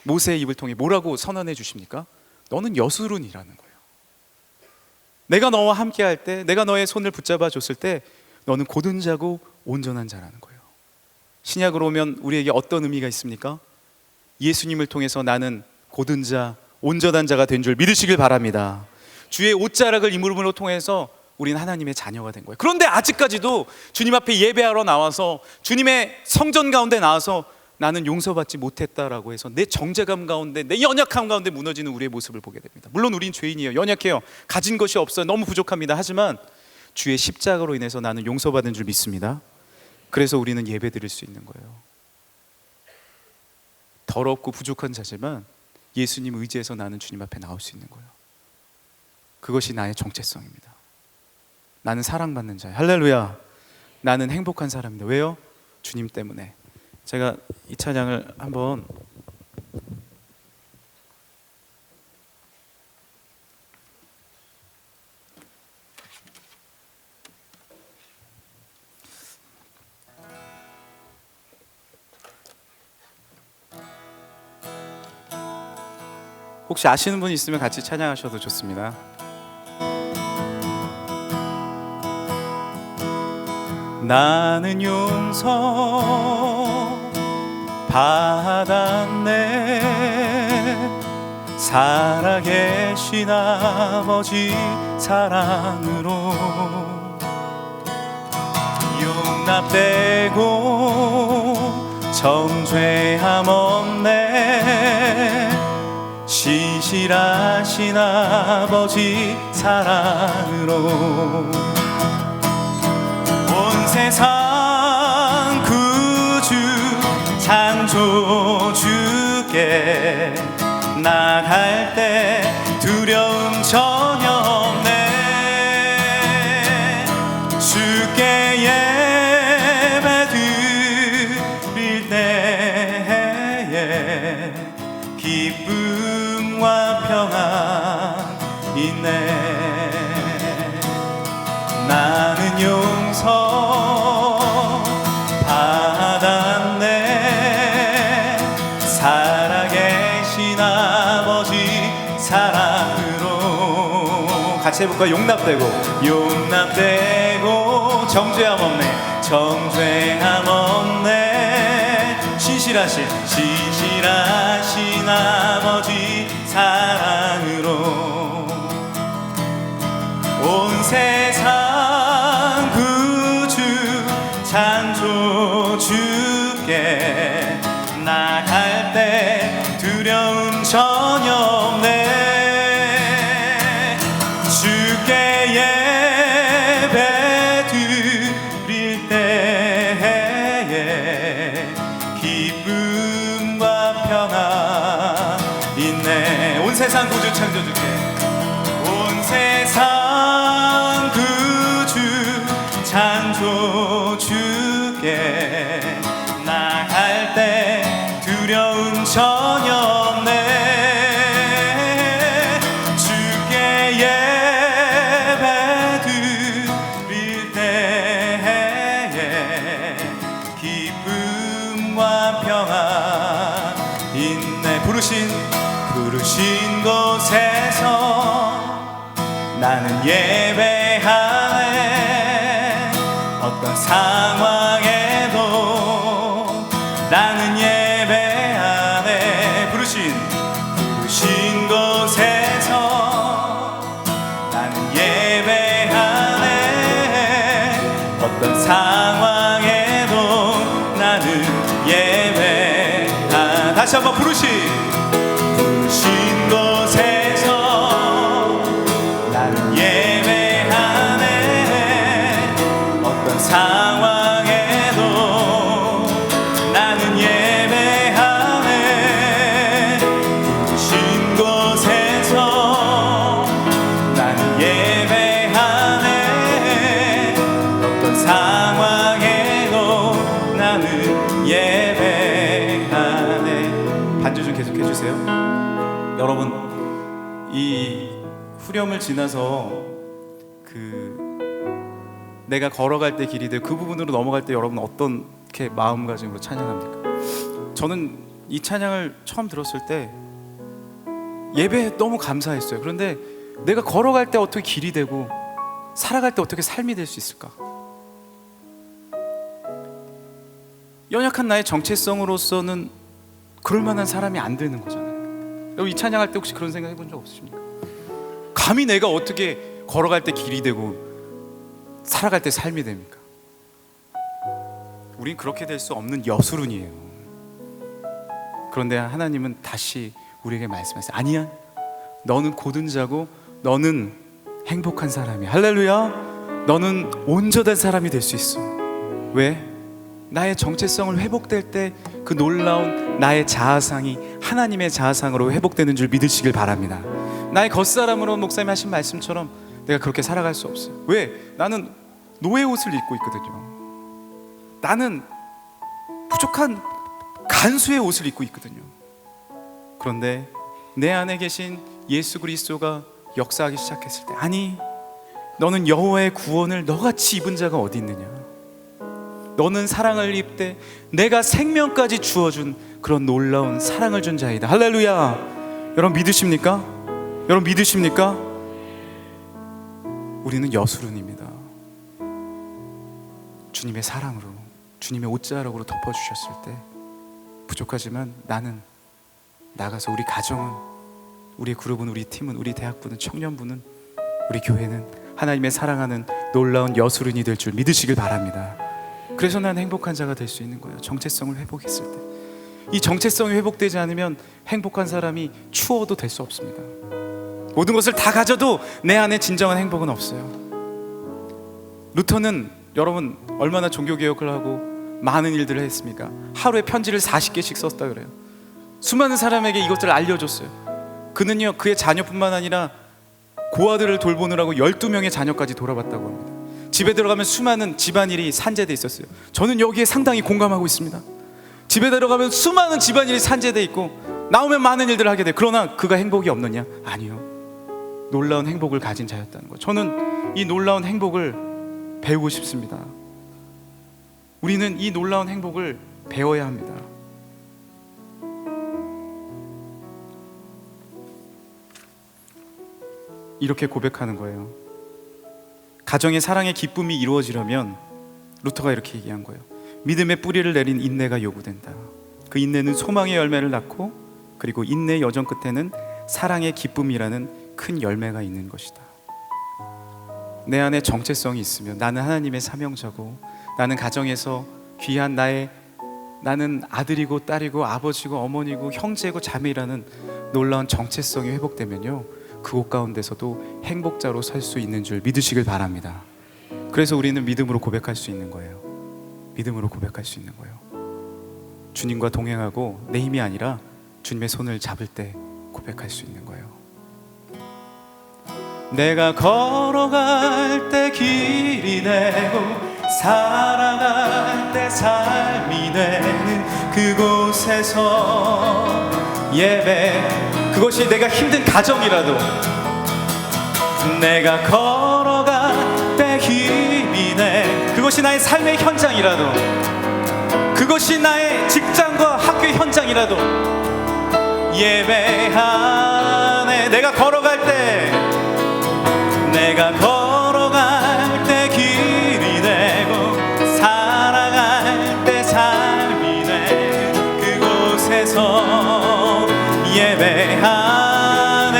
모세의 입을 통해 뭐라고 선언해 주십니까? 너는 여수룬이라는 거예요. 내가 너와 함께 할 때, 내가 너의 손을 붙잡아 줬을 때 너는 곧은 자고 온전한 자라는 거예요. 신약으로 오면 우리에게 어떤 의미가 있습니까? 예수님을 통해서 나는 곧은 자, 온전한 자가 된 줄 믿으시길 바랍니다. 주의 옷자락을 입음으로 통해서 우리는 하나님의 자녀가 된 거예요. 그런데 아직까지도 주님 앞에 예배하러 나와서 주님의 성전 가운데 나와서 나는 용서받지 못했다라고 해서 내 정죄감 가운데, 내 연약함 가운데 무너지는 우리의 모습을 보게 됩니다. 물론 우린 죄인이에요. 연약해요. 가진 것이 없어요. 너무 부족합니다. 하지만 주의 십자가로 인해서 나는 용서받은 줄 믿습니다. 그래서 우리는 예배 드릴 수 있는 거예요. 더럽고 부족한 자지만 예수님 의지해서 나는 주님 앞에 나올 수 있는 거예요. 그것이 나의 정체성입니다. 나는 사랑받는 자예요. 할렐루야. 나는 행복한 사람입니다. 왜요? 주님 때문에. 제가 이 찬양을 한번 혹시 아시는 분 있으면 같이 찬양하셔도 좋습니다. 나는 용서 받았네. 살아계신 아버지 사랑으로 용납되고 정죄함 없네. 신실하신 아버지 사랑으로 온 세상 구주 창조주께 나갈 때 두려움 전혀 없네. 주께 예배 드릴 때에 기쁨과 평안 있네. 나는 용서 받았네. 살아계신 아버지 사랑으로 같이 해볼까요? 용납되고 정죄함 없네. 정죄함 없네. 신실하신 아버지 사랑으로 온 세상 구주 창조주께 나갈 때 두려움 전혀 없네. 주께 예배 드릴 때에 기쁨과 평안 있네. 온 세상 구주 창조주께 온 세상 구주 창조주께 나갈 때 두려움 전혀 없네. 주께 예배 드릴 때에 기쁨과 평안 있네. 부르신 곳에서 나는 예배하네. 어떤 상황에도 나는 예배하네. 부르신 곳에서 나는 예배하네. 어떤 상황에도 나는 예배하네. 다시 한번 부르신 곳에서 나는 예배하네. 어떤 상황에도 나는 예배하네. 부르신 곳에서 나는 예배하네. 어떤 상황에도 나는 예배하네. 반주 좀 계속 해주세요. 여러분, 이 후렴을 지나서 내가 걸어갈 때 길이 되고 그 부분으로 넘어갈 때 여러분 어떻게 마음가짐으로 찬양합니까? 저는 이 찬양을 처음 들었을 때 예배에 너무 감사했어요. 그런데 내가 걸어갈 때 어떻게 길이 되고 살아갈 때 어떻게 삶이 될 수 있을까? 연약한 나의 정체성으로서는 그럴 만한 사람이 안 되는 거잖아요. 여러분, 이 찬양할 때 혹시 그런 생각 해본 적 없으십니까? 감히 내가 어떻게 걸어갈 때 길이 되고 살아갈 때 삶이 됩니까? 우린 그렇게 될 수 없는 여수룬이에요. 그런데 하나님은 다시 우리에게 말씀하세요. 아니야, 너는 고든 자고 너는 행복한 사람이야. 할렐루야. 너는 온전한 사람이 될 수 있어. 왜? 나의 정체성을 회복될 때 그 놀라운 나의 자아상이 하나님의 자아상으로 회복되는 줄 믿으시길 바랍니다. 나의 겉사람으로 목사님이 하신 말씀처럼 내가 그렇게 살아갈 수 없어요. 왜? 나는 노예 옷을 입고 있거든요. 나는 부족한 간수의 옷을 입고 있거든요. 그런데 내 안에 계신 예수 그리스도가 역사하기 시작했을 때, 아니, 너는 여호와의 구원을 너같이 입은 자가 어디 있느냐? 너는 사랑을 입되 내가 생명까지 주어준 그런 놀라운 사랑을 준 자이다. 할렐루야. 여러분 믿으십니까? 여러분 믿으십니까? 우리는 여수룬입니다. 주님의 사랑으로, 주님의 옷자락으로 덮어주셨을 때 부족하지만 나는 나가서, 우리 가정은, 우리 그룹은, 우리 팀은, 우리 대학부는, 청년부는, 우리 교회는 하나님의 사랑하는 놀라운 여수룬이 될 줄 믿으시길 바랍니다. 그래서 난 행복한 자가 될 수 있는 거예요. 정체성을 회복했을 때. 이 정체성이 회복되지 않으면 행복한 사람이 추워도 될 수 없습니다. 모든 것을 다 가져도 내 안에 진정한 행복은 없어요. 루터는 여러분 얼마나 종교개혁을 하고 많은 일들을 했습니까? 하루에 편지를 40개씩 썼다 그래요. 수많은 사람에게 이것들을 알려줬어요. 그는요, 그의 자녀뿐만 아니라 고아들을 돌보느라고 12명의 자녀까지 돌아봤다고 합니다. 집에 들어가면 수많은 집안일이 산재돼 있었어요. 저는 여기에 상당히 공감하고 있습니다. 집에 들어가면 수많은 집안일이 산재돼 있고 나오면 많은 일들을 하게 돼요. 그러나 그가 행복이 없느냐? 아니요. 놀라운 행복을 가진 자였다는 거. 저는 이 놀라운 행복을 배우고 싶습니다. 우리는 이 놀라운 행복을 배워야 합니다. 이렇게 고백하는 거예요. 가정의 사랑의 기쁨이 이루어지려면 루터가 이렇게 얘기한 거예요. 믿음의 뿌리를 내린 인내가 요구된다. 그 인내는 소망의 열매를 낳고, 그리고 인내의 여정 끝에는 사랑의 기쁨이라는 큰 열매가 있는 것이다. 내 안에 정체성이 있으면 나는 하나님의 사명자고, 나는 가정에서 귀한 나는 아들이고 딸이고 아버지고 어머니고 형제고 자매라는 놀라운 정체성이 회복되면요, 그곳 가운데서도 행복자로 살 수 있는 줄 믿으시길 바랍니다. 그래서 우리는 믿음으로 고백할 수 있는 거예요. 믿음으로 고백할 수 있는 거예요. 주님과 동행하고 내 힘이 아니라 주님의 손을 잡을 때 고백할 수 있는 거예요. 내가 걸어갈 때 길이 되고 살아갈 때 삶이 되는 그곳에서 예배, 그것이 내가 힘든 가정이라도, 내가 걸어갈 때 힘이 돼, 그것이 나의 삶의 현장이라도, 그것이 나의 직장과 학교의 현장이라도 예배 안에 내가 걸어갈 때, 내가 걸어갈 때 길이 되고 살아갈 때 삶이 되는 그곳에서 예배 안에,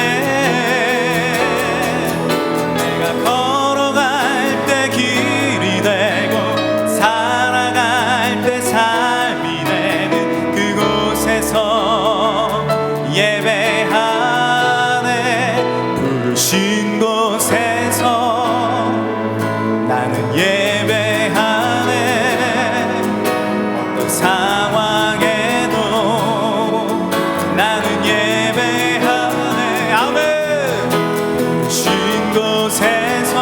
내가 걸어갈 때 길이 되고 살아갈 때 삶이 되는 그곳에서 예배 안에, 부르신 곳에서 나는 예배 안에, 어떤 상황에도 나는 예배 안에, 아멘. 부르신 곳에서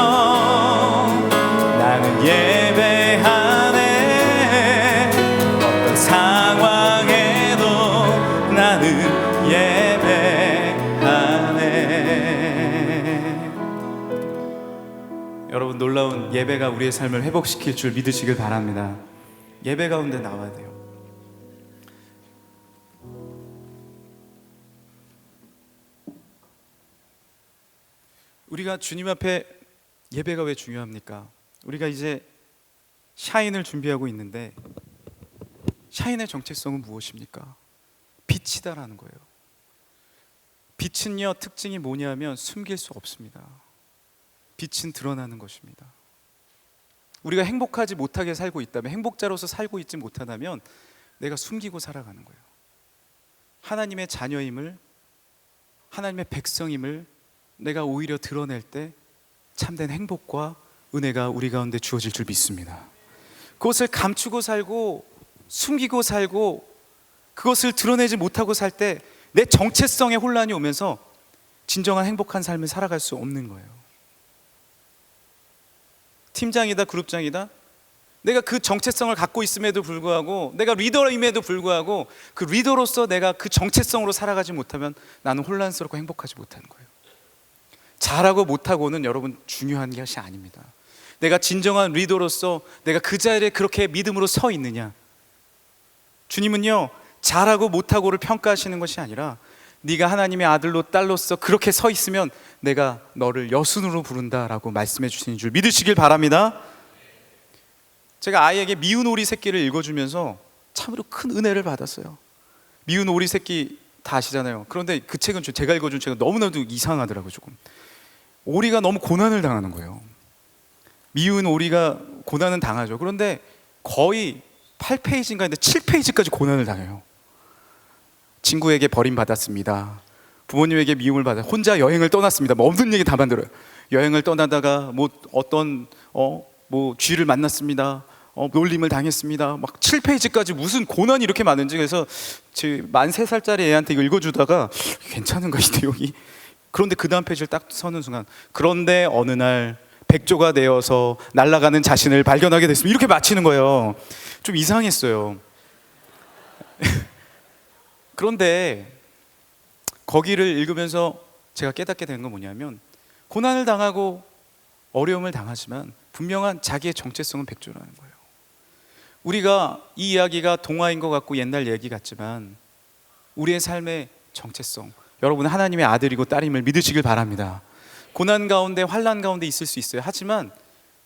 나는 예배 안에, 어떤 상황에도 나는 예배 안에. 여러분, 놀라운 예배가 우리의 삶을 회복시킬 줄 믿으시길 바랍니다. 예배 가운데 나와야 돼요. 우리가 주님 앞에, 예배가 왜 중요합니까? 우리가 이제 샤인을 준비하고 있는데, 샤인의 정체성은 무엇입니까? 빛이다라는 거예요. 빛은요, 특징이 뭐냐면 숨길 수 없습니다. 빛은 드러나는 것입니다. 우리가 행복하지 못하게 살고 있다면, 행복자로서 살고 있지 못하다면 내가 숨기고 살아가는 거예요. 하나님의 자녀임을, 하나님의 백성임을 내가 오히려 드러낼 때 참된 행복과 은혜가 우리 가운데 주어질 줄 믿습니다. 그것을 감추고 살고 숨기고 살고 그것을 드러내지 못하고 살 때 내 정체성에 혼란이 오면서 진정한 행복한 삶을 살아갈 수 없는 거예요. 팀장이다, 그룹장이다, 내가 그 정체성을 갖고 있음에도 불구하고, 내가 리더임에도 불구하고 그 리더로서 내가 그 정체성으로 살아가지 못하면 나는 혼란스럽고 행복하지 못하는 거예요. 잘하고 못하고는 여러분 중요한 것이 아닙니다. 내가 진정한 리더로서 내가 그 자리에 그렇게 믿음으로 서 있느냐. 주님은요, 잘하고 못하고를 평가하시는 것이 아니라 네가 하나님의 아들로 딸로서 그렇게 서 있으면 내가 너를 여순으로 부른다라고 말씀해 주시는 줄 믿으시길 바랍니다. 제가 아이에게 미운 오리 새끼를 읽어주면서 참으로 큰 은혜를 받았어요. 미운 오리 새끼 다 아시잖아요. 그런데 그 책은, 제가 읽어준 책은 너무나도 이상하더라고요. 조금 오리가 너무 고난을 당하는 거예요. 미운 오리가 고난은 당하죠. 그런데 거의 8페이지인가 했는데 7페이지까지 고난을 당해요. 친구에게 버림받았습니다. 부모님에게 미움을 받아 혼자 여행을 떠났습니다. 뭐 없는 얘기 다 만들어요. 여행을 떠나다가 뭐 어떤 뭐 쥐를 만났습니다. 놀림을 당했습니다. 막 7페이지까지 무슨 고난이 이렇게 많은지. 그래서 제 만 3살짜리 애한테 이거 읽어주다가 괜찮은가 이 내용이. 그런데 그 다음 페이지를 딱 서는 순간, 그런데 어느 날 백조가 되어서 날아가는 자신을 발견하게 됐습니다. 이렇게 마치는 거예요. 좀 이상했어요. 그런데 거기를 읽으면서 제가 깨닫게 되는 건 뭐냐면, 고난을 당하고 어려움을 당하지만 분명한 자기의 정체성은 백조라는 거예요. 우리가 이 이야기가 동화인 것 같고 옛날 얘기 같지만 우리의 삶의 정체성, 여러분은 하나님의 아들이고 딸임을 믿으시길 바랍니다. 고난 가운데 환난 가운데 있을 수 있어요. 하지만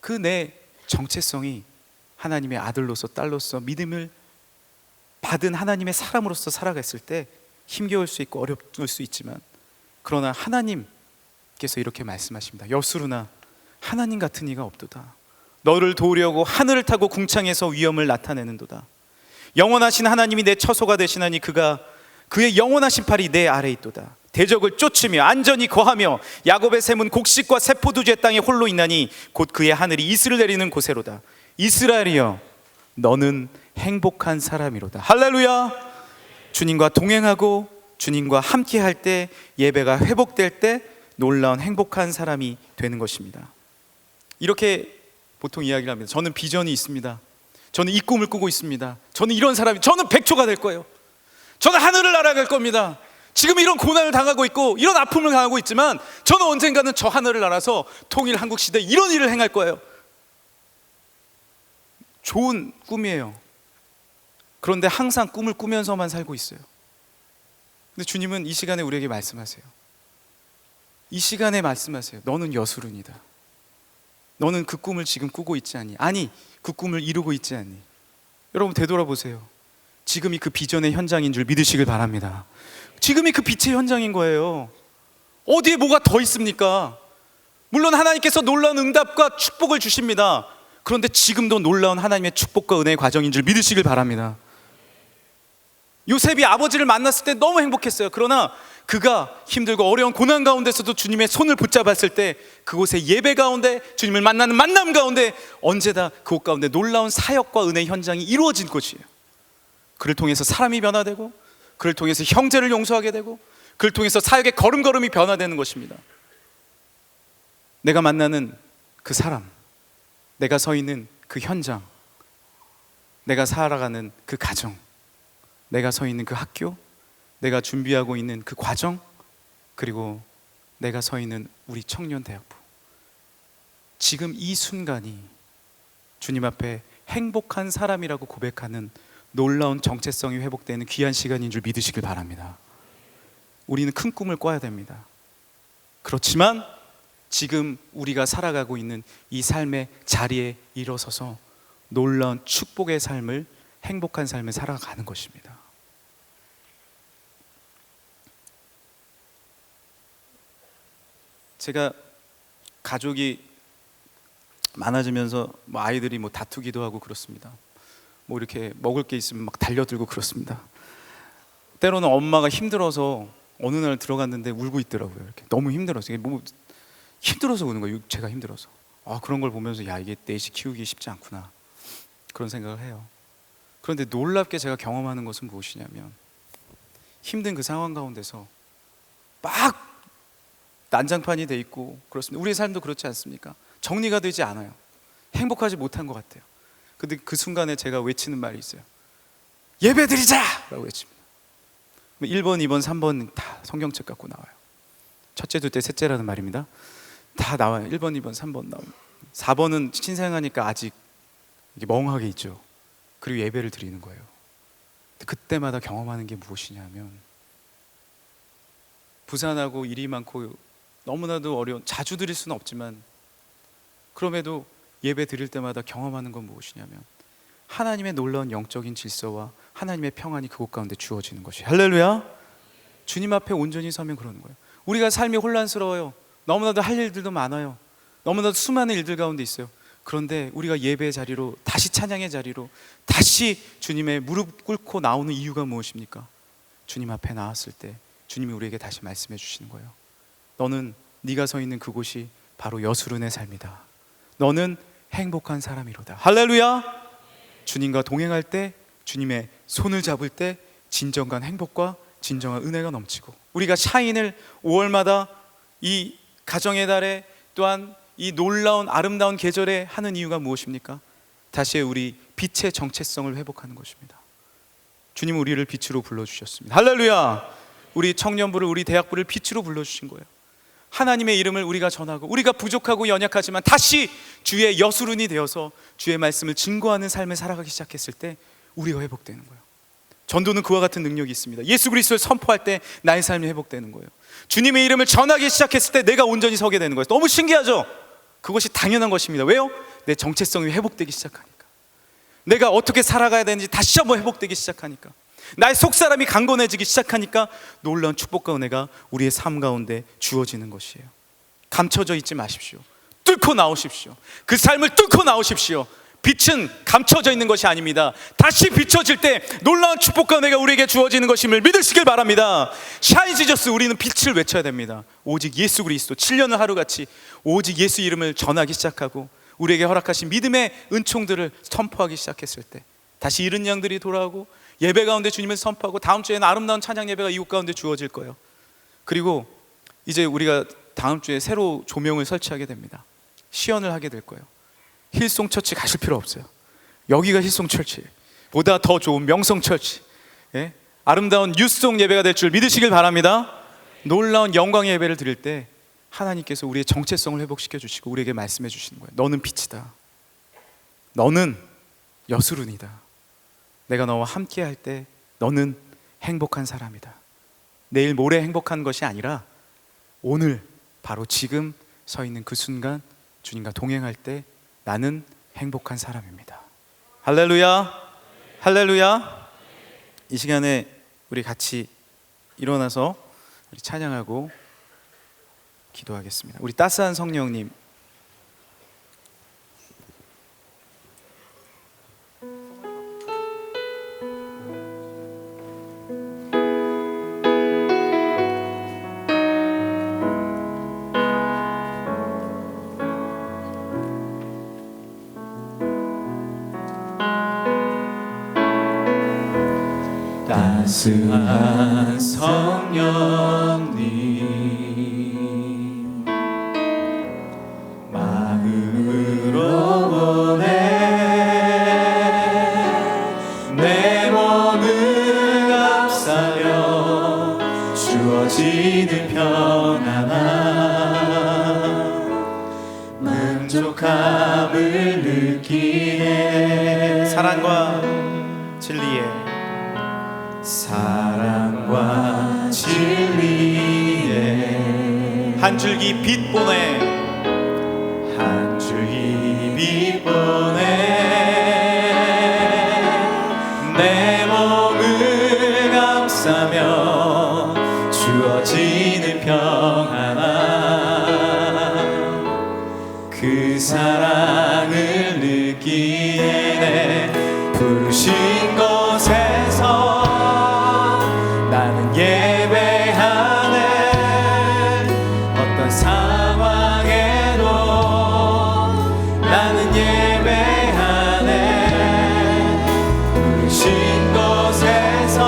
그 내 정체성이 하나님의 아들로서 딸로서 믿음을 받은 하나님의 사람으로서 살아갔을 때 힘겨울 수 있고 어려울 수 있지만, 그러나 하나님께서 이렇게 말씀하십니다. 여수르나 하나님 같은 이가 없도다. 너를 도우려고 하늘을 타고 궁창에서 위엄을 나타내는도다. 영원하신 하나님이 내 처소가 되시나니 그의 영원하신 팔이 내 아래에 있도다. 대적을 쫓으며 안전히 거하며 야곱의 샘은 곡식과 세포두주의 땅에 홀로 있나니 곧 그의 하늘이 이슬을 내리는 곳에로다. 이스라엘이여 너는 행복한 사람이로다. 할렐루야. 주님과 동행하고 주님과 함께 할 때, 예배가 회복될 때 놀라운 행복한 사람이 되는 것입니다. 이렇게 보통 이야기를 합니다. 저는 비전이 있습니다. 저는 이 꿈을 꾸고 있습니다. 저는 이런 사람이, 저는 백조가 될 거예요. 저는 하늘을 날아갈 겁니다. 지금 이런 고난을 당하고 있고 이런 아픔을 당하고 있지만 저는 언젠가는 저 하늘을 날아서 통일 한국 시대에 이런 일을 행할 거예요. 좋은 꿈이에요. 그런데 항상 꿈을 꾸면서만 살고 있어요. 근데 주님은 이 시간에 우리에게 말씀하세요. 이 시간에 말씀하세요. 너는 여수른이다. 너는 그 꿈을 지금 꾸고 있지 않니? 아니, 그 꿈을 이루고 있지 않니? 여러분 되돌아보세요. 지금이 그 비전의 현장인 줄 믿으시길 바랍니다. 지금이 그 빛의 현장인 거예요. 어디에 뭐가 더 있습니까? 물론 하나님께서 놀라운 응답과 축복을 주십니다. 그런데 지금도 놀라운 하나님의 축복과 은혜의 과정인 줄 믿으시길 바랍니다. 요셉이 아버지를 만났을 때 너무 행복했어요. 그러나 그가 힘들고 어려운 고난 가운데서도 주님의 손을 붙잡았을 때 그곳의 예배 가운데, 주님을 만나는 만남 가운데 언제나 그곳 가운데 놀라운 사역과 은혜의 현장이 이루어진 곳이에요. 그를 통해서 사람이 변화되고, 그를 통해서 형제를 용서하게 되고, 그를 통해서 사역의 걸음걸음이 변화되는 것입니다. 내가 만나는 그 사람, 내가 서 있는 그 현장, 내가 살아가는 그 가정, 내가 서 있는 그 학교, 내가 준비하고 있는 그 과정, 그리고 내가 서 있는 우리 청년대학부, 지금 이 순간이 주님 앞에 행복한 사람이라고 고백하는 놀라운 정체성이 회복되는 귀한 시간인 줄 믿으시길 바랍니다. 우리는 큰 꿈을 꿔야 됩니다. 그렇지만 지금 우리가 살아가고 있는 이 삶의 자리에 일어서서 놀라운 축복의 삶을, 행복한 삶을 살아가는 것입니다. 제가 가족이 많아지면서 뭐 아이들이 뭐 다투기도 하고 그렇습니다. 뭐 이렇게 먹을 게 있으면 막 달려들고 그렇습니다. 때로는 엄마가 힘들어서 어느 날 들어갔는데 울고 있더라고요. 이렇게 너무 힘들어서, 뭐 힘들어서 우는 거예요. 육체가 힘들어서. 그런 걸 보면서 야, 이게 넷이 키우기 쉽지 않구나, 그런 생각을 해요. 그런데 놀랍게 제가 경험하는 것은 무엇이냐면, 힘든 그 상황 가운데서 막 난장판이 돼 있고 그렇습니다. 우리의 삶도 그렇지 않습니까? 정리가 되지 않아요. 행복하지 못한 것 같아요. 근데 그 순간에 제가 외치는 말이 있어요. 예배드리자! 라고 외칩니다. 1번, 2번, 3번 다 성경책 갖고 나와요. 첫째, 둘째, 셋째라는 말입니다. 다 나와요. 1번, 2번, 3번 나옵니다. 4번은 신생하니까 아직 멍하게 있죠. 그리고 예배를 드리는 거예요. 그때마다 경험하는 게 무엇이냐면, 부산하고 일이 많고 너무나도 어려운, 자주 드릴 수는 없지만 그럼에도 예배 드릴 때마다 경험하는 건 무엇이냐면, 하나님의 놀라운 영적인 질서와 하나님의 평안이 그곳 가운데 주어지는 것이에요. 할렐루야. 주님 앞에 온전히 서면 그러는 거예요. 우리가 삶이 혼란스러워요. 너무나도 할 일들도 많아요. 너무나도 수많은 일들 가운데 있어요. 그런데 우리가 예배의 자리로, 다시 찬양의 자리로, 다시 주님의 무릎 꿇고 나오는 이유가 무엇입니까? 주님 앞에 나왔을 때 주님이 우리에게 다시 말씀해 주시는 거예요. 너는 네가 서 있는 그곳이 바로 여수론의 삶이다. 너는 행복한 사람이로다. 할렐루야. 주님과 동행할 때, 주님의 손을 잡을 때 진정한 행복과 진정한 은혜가 넘치고, 우리가 샤인을 5월마다 이 가정의 달에, 또한 이 놀라운 아름다운 계절에 하는 이유가 무엇입니까? 다시 우리 빛의 정체성을 회복하는 것입니다. 주님은 우리를 빛으로 불러주셨습니다. 할렐루야. 우리 청년부를, 우리 대학부를 빛으로 불러주신 거예요. 하나님의 이름을 우리가 전하고, 우리가 부족하고 연약하지만 다시 주의 여수론이 되어서 주의 말씀을 증거하는 삶을 살아가기 시작했을 때 우리가 회복되는 거예요. 전도는 그와 같은 능력이 있습니다. 예수 그리스도를 선포할 때 나의 삶이 회복되는 거예요. 주님의 이름을 전하기 시작했을 때 내가 온전히 서게 되는 거예요. 너무 신기하죠? 그것이 당연한 것입니다. 왜요? 내 정체성이 회복되기 시작하니까, 내가 어떻게 살아가야 되는지 다시 한번 회복되기 시작하니까, 나의 속사람이 강건해지기 시작하니까 놀라운 축복과 은혜가 우리의 삶 가운데 주어지는 것이에요. 감춰져 있지 마십시오. 뚫고 나오십시오. 그 삶을 뚫고 나오십시오. 빛은 감춰져 있는 것이 아닙니다. 다시 비춰질 때 놀라운 축복과 은혜가 우리에게 주어지는 것임을 믿으시길 바랍니다. 샤인 지저스, 우리는 빛을 외쳐야 됩니다. 오직 예수 그리스도, 7년을 하루같이 오직 예수 이름을 전하기 시작하고, 우리에게 허락하신 믿음의 은총들을 선포하기 시작했을 때 다시 잃은 양들이 돌아오고, 예배 가운데 주님을 선포하고, 다음 주에는 아름다운 찬양 예배가 이곳 가운데 주어질 거예요. 그리고 이제 우리가 다음 주에 새로 조명을 설치하게 됩니다. 시연을 하게 될 거예요. 힐송 처치 가실 필요 없어요. 여기가 힐송 처치 보다 더 좋은 명성 처치, 예? 아름다운 뉴송 예배가 될 줄 믿으시길 바랍니다. 놀라운 영광의 예배를 드릴 때 하나님께서 우리의 정체성을 회복시켜 주시고 우리에게 말씀해 주시는 거예요. 너는 빛이다. 너는 여수론이다. 내가 너와 함께 할 때 너는 행복한 사람이다. 내일 모레 행복한 것이 아니라 오늘 바로 지금 서 있는 그 순간 주님과 동행할 때 나는 행복한 사람입니다. 할렐루야. 할렐루야. 이 시간에 우리 같이 일어나서 우리 찬양하고 기도하겠습니다. 우리 따스한 성령님, 따스한 성령님, 마음으로 보내 내 몸을 감싸며 주어지는 평안함, 만족함을 느끼네. 사랑과 진리에, 사랑과 진리에 한 줄기 빛 보내, 한 줄기 빛 보내 내 몸을 감싸며 주어지는 평안함, 그 사랑을 느끼네. 부르신 곳에서 나는 예배하네. 어떤 상황에도 나는 예배하네. 부르신 곳에서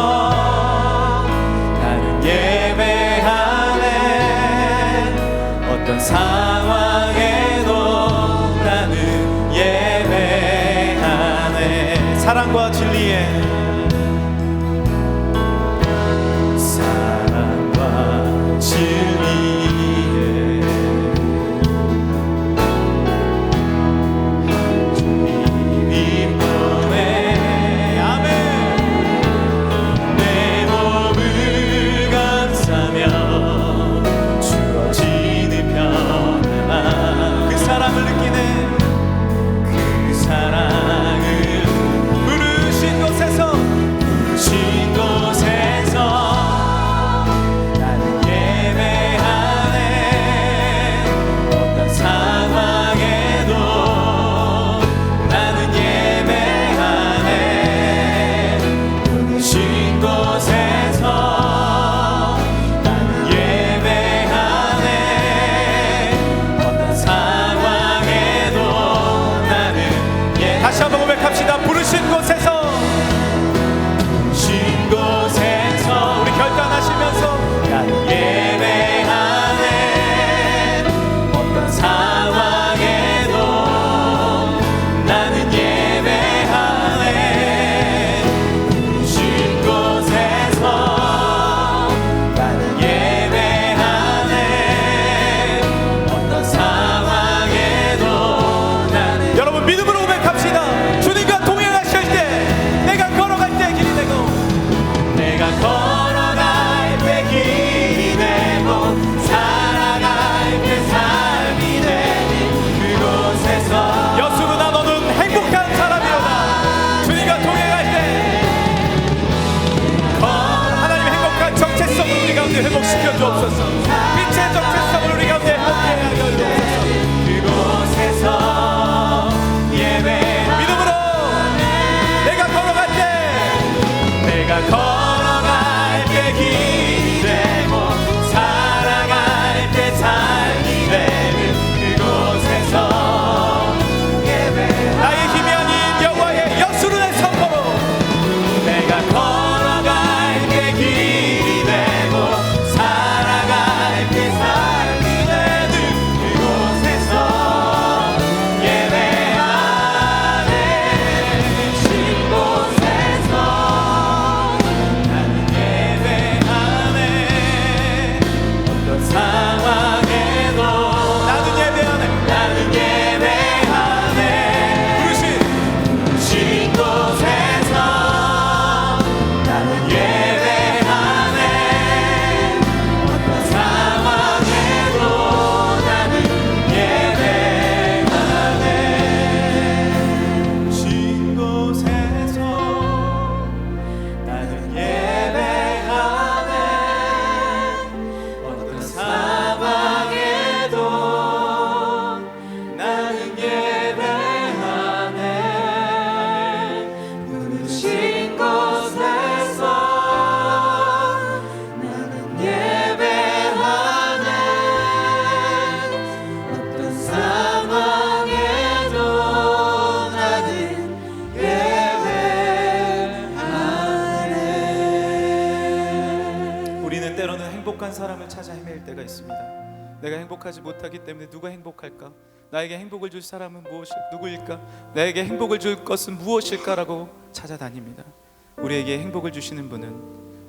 나는 예배하네. 어떤 상황에도 나는 예배하네. 사랑과 진리에, 진리에 한 줄기 빛 보내. 아멘. 내 몸을 감싸며 주어지는 평안함, 그 사랑을 느끼네. 그 사랑을 부르신 곳에서 사람을 찾아 헤맬 때가 있습니다. 내가 행복하지 못하기 때문에 누가 행복할까? 나에게 행복을 줄 사람은 누구일까? 나에게 행복을 줄 것은 무엇일까라고 찾아다닙니다. 우리에게 행복을 주시는 분은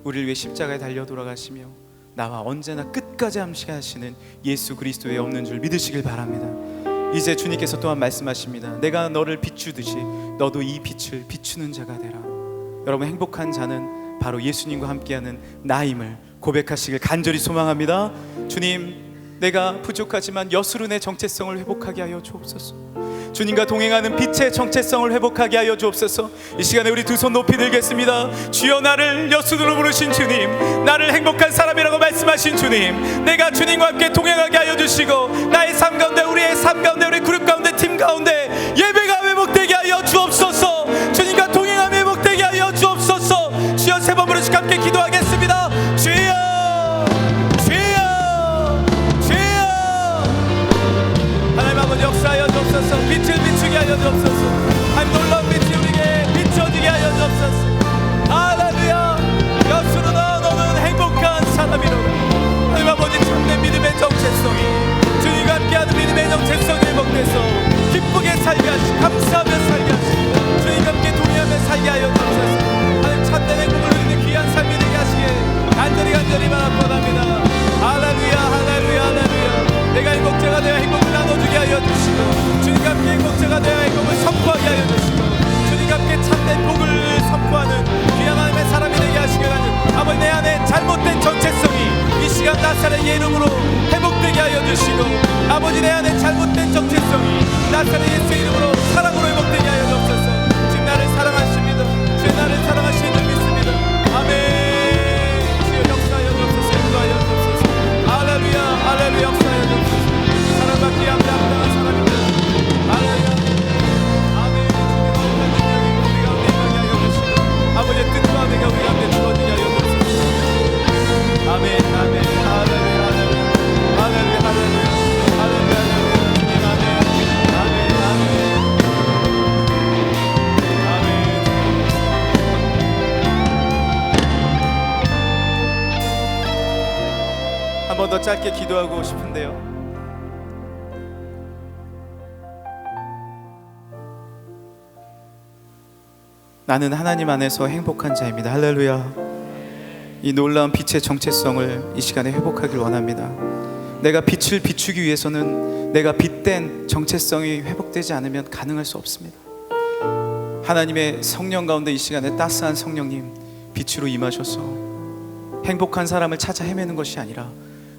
우리를 위해 십자가에 달려 돌아가시며 나와 언제나 끝까지 함께하시는 예수 그리스도에 없는 줄 믿으시길 바랍니다. 이제 주님께서 또한 말씀하십니다. 내가 너를 비추듯이 너도 이 빛을 비추는 자가 되라. 여러분, 행복한 자는 바로 예수님과 함께하는 나임을 고백하시길 간절히 소망합니다. 주님, 내가 부족하지만 여수run의 정체성을 회복하게 하여 주옵소서. 주님과 동행하는 빛의 정체성을 회복하게 하여 주옵소서. 이 시간에 우리 두 손 높이 들겠습니다. 주여, 나를 여수run으로 부르신 주님, 나를 행복한 사람이라고 말씀하신 주님, 내가 주님과 함께 동행하게 하여 주시고 나의 삶 가운데, 우리의 삶 가운데, 우리 그룹 가운데, 팀 가운데 예배가 회복되게 하여 주옵소서. 주님과 동행함이 회복되게 하여 주옵소서. 주여, 세 번 부르시고 함께 기도하겠습니다. 주여, 역사하여 주옵소서. 빛을 비추게 하여 주옵소서. 하나님, 놀라운 빛이 우리에게 비춰지게 하여 주옵소서. 할렐루야. 여수로 너는 행복한 사람이로다. 하나님 아버지, 참된 믿음의 정체성이, 주님과 함께하는 믿음의 정체성이 회복돼서 기쁘게 살게 하시고 감사하며 살게 하시고 주님과 함께 동의하며 살게 하여 주옵소서. 하나님, 참된 행복을 누리는 귀한 삶이 되게 하시길 간절히 바랍니다. 할렐루야, 할렐루야, 할렐루야. 내가 행복자가 되어 행복을 나눠주게 하여 주시고 주님과 함께 행복자가 되어 행복을 선포하게 하여 주시고 주님과 함께 참된 복을 선포하는 귀한 하나님의 사람이 되게 하시길 하는 아버지, 내 안에 잘못된 정체성이 이 시간 나사렛의 이름으로 회복되게 하여 주시고 아버지, 내 안에 잘못된 정체성이 나사렛 예수의 이름으로 사랑으로 회복되게 하여 주옵소서. 지금 나를 사랑하십니다. 주의 나를 사랑하시는 줄 믿습니다. 아멘. 할렐루야, 할렐루야. 역사하여 주옵소서. 사랑받기 합당한 사람입니다. 할렐루야. 아멘. 주님의 능력이 우리 가운데 임하게 하여 주시고 아버지의 뜻과 내가 우리 가운데 주어지게 하여 주옵소서. 아멘, 아멘. 할렐루야, 할렐루야. 할렐루야, 할렐루야. 할렐루야, 할렐루야. 주님, 아멘. 아멘, 아멘. 한 번 더 짧게 기도하고 싶은데요, 나는 하나님 안에서 행복한 자입니다. 할렐루야. 이 놀라운 빛의 정체성을 이 시간에 회복하길 원합니다. 내가 빛을 비추기 위해서는 내가 빛된 정체성이 회복되지 않으면 가능할 수 없습니다. 하나님의 성령 가운데 이 시간에 따스한 성령님 빛으로 임하셔서 행복한 사람을 찾아 헤매는 것이 아니라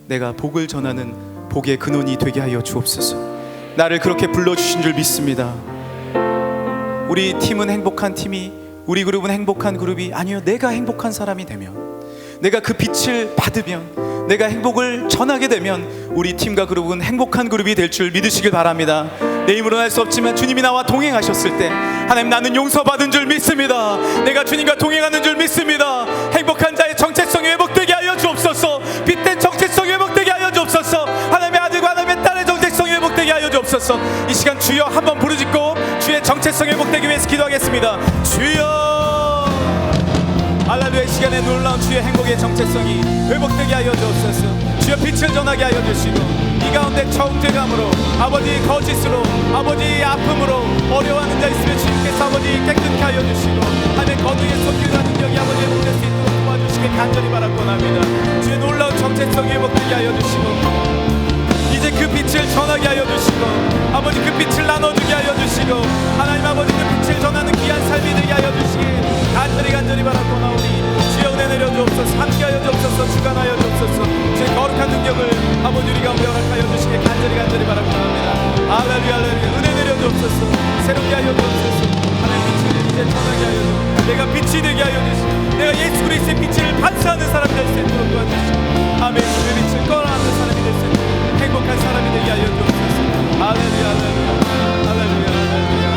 내가 복을 전하는 복의 근원이 되게 하여 주옵소서. 나를 그렇게 불러주신 줄 믿습니다. 우리 팀은 행복한 팀이, 우리 그룹은 행복한 그룹이 아니요, 내가 행복한 사람이 되면, 내가 그 빛을 받으면, 내가 행복을 전하게 되면 우리 팀과 그룹은 행복한 그룹이 될 줄 믿으시길 바랍니다. 내 힘으로는 할 수 없지만 주님이 나와 동행하셨을 때 하나님, 나는 용서받은 줄 믿습니다. 내가 주님과 동행하는 줄 믿습니다. 행복한 자의 정체성이 회복되게 하여 주옵소서. 빛된 정체성이 회복되게 하여 주옵소서. 하나님의 아들과 하나님의 딸의 정체성이 회복되게 하여 주옵소서. 이 시간 주여 한번 부르짖고 주의 정체성이 회복되기 위해서 기도하겠습니다. 주여, 할렐루야. 이 시간에 놀라운 주의 행복의 정체성이 회복되게 하여 주옵소서. 주여, 빛을 전하게 하여 주시고 이 가운데 정죄감으로, 아버지 거짓으로, 아버지 아픔으로 어려워하는 자 있으면 주님께서 아버지 깨끗하게 하여 주시고 하나님의 거룩의 손길과 능력이 아버지의 보낼 수 있도록 도와주시길 간절히 바라곤 합니다. 주의 놀라운 정체성이 회복되게 하여 주시고 이제 그 빛을 전하게 하여 주시고 아버지 그 빛을 나눠주게 하여 주시고 하나님 아버지 그 빛을 전하는 귀한 삶이 되게 하여 주시길 간절히 바라고나오니 주여, 은혜 내려 주옵소서. 함께 하여 주옵소서. 주관하여 주옵소서. 주의 거룩한 능력을 아버지 우리 가운데 허락하여 주시길 간절히 바라고나옵니다. 할렐루야, 할렐루야. 은혜 내려 주옵소서. 새롭게 하여 주옵소서. 하나님 빛을 이제 전하게 하여 주옵소서. 내가 빛이 되게 하여 주시고 내가 예수 그리스도의 빛을 반사하는 사람이 될 수 있도록 도와주시고 아멘. 주의 빛을 꺼라하는 사람이 될 수 있도록 행복한 사람이 되게 하여 주옵소서. 할렐루야, 할렐루야, 할렐루야, 할렐루야.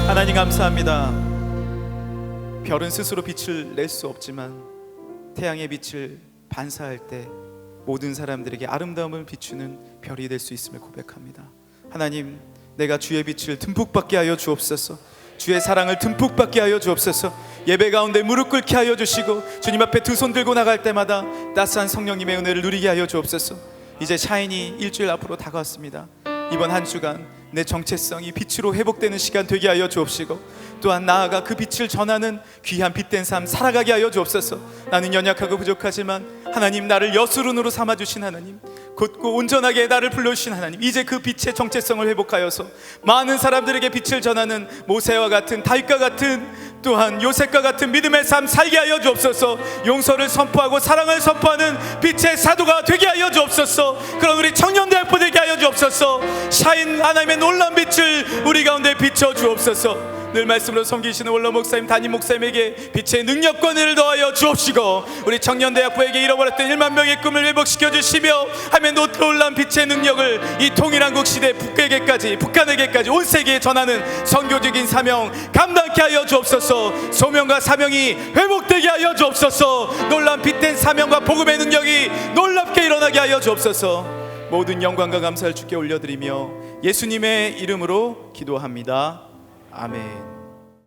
하나님 감사합니다. 별은 스스로 빛을 낼 수 없지만 태양의 빛을 반사할 때 모든 사람들에게 아름다움을 비추는 별이 될 수 있음을 고백합니다. 하나님, 내가 주의 빛을 듬뿍 받게 하여 주옵소서. 주의 사랑을 듬뿍 받게 하여 주옵소서. 예배 가운데 무릎 꿇게 하여 주시고 주님 앞에 두 손 들고 나갈 때마다 따스한 성령님의 은혜를 누리게 하여 주옵소서. 이제 샤인이 일주일 앞으로 다가왔습니다. 이번 한 주간 내 정체성이 빛으로 회복되는 시간 되게 하여 주옵시고, 또한 나아가 그 빛을 전하는 귀한 빛된 삶 살아가게 하여 주옵소서. 나는 연약하고 부족하지만 하나님, 나를 여수룬으로 삼아주신 하나님, 곧고 온전하게 나를 불러주신 하나님, 이제 그 빛의 정체성을 회복하여서 많은 사람들에게 빛을 전하는 모세와 같은, 다윗과 같은, 또한 요셉과 같은 믿음의 삶 살게 하여 주옵소서. 용서를 선포하고 사랑을 선포하는 빛의 사도가 되게 하여 주옵소서. 그런 우리 청년대학부 되게 하여 주옵소서. 샤인 하나님의 놀라운 빛을 우리 가운데 비춰 주옵소서. 늘 말씀으로 섬기시는 원로 목사님, 담임 목사님에게 빛의 능력권을 더하여 주옵시고, 우리 청년대학부에게 잃어버렸던 1만 명의 꿈을 회복시켜 주시며 하면 놀라운 빛의 능력을 이 통일한국 시대 북한에게까지 온 세계에 전하는 선교적인 사명 감당케 하여 주옵소서. 소명과 사명이 회복되게 하여 주옵소서. 놀라운 빛된 사명과 복음의 능력이 놀랍게 일어나게 하여 주옵소서. 모든 영광과 감사를 주께 올려드리며 예수님의 이름으로 기도합니다. 아멘.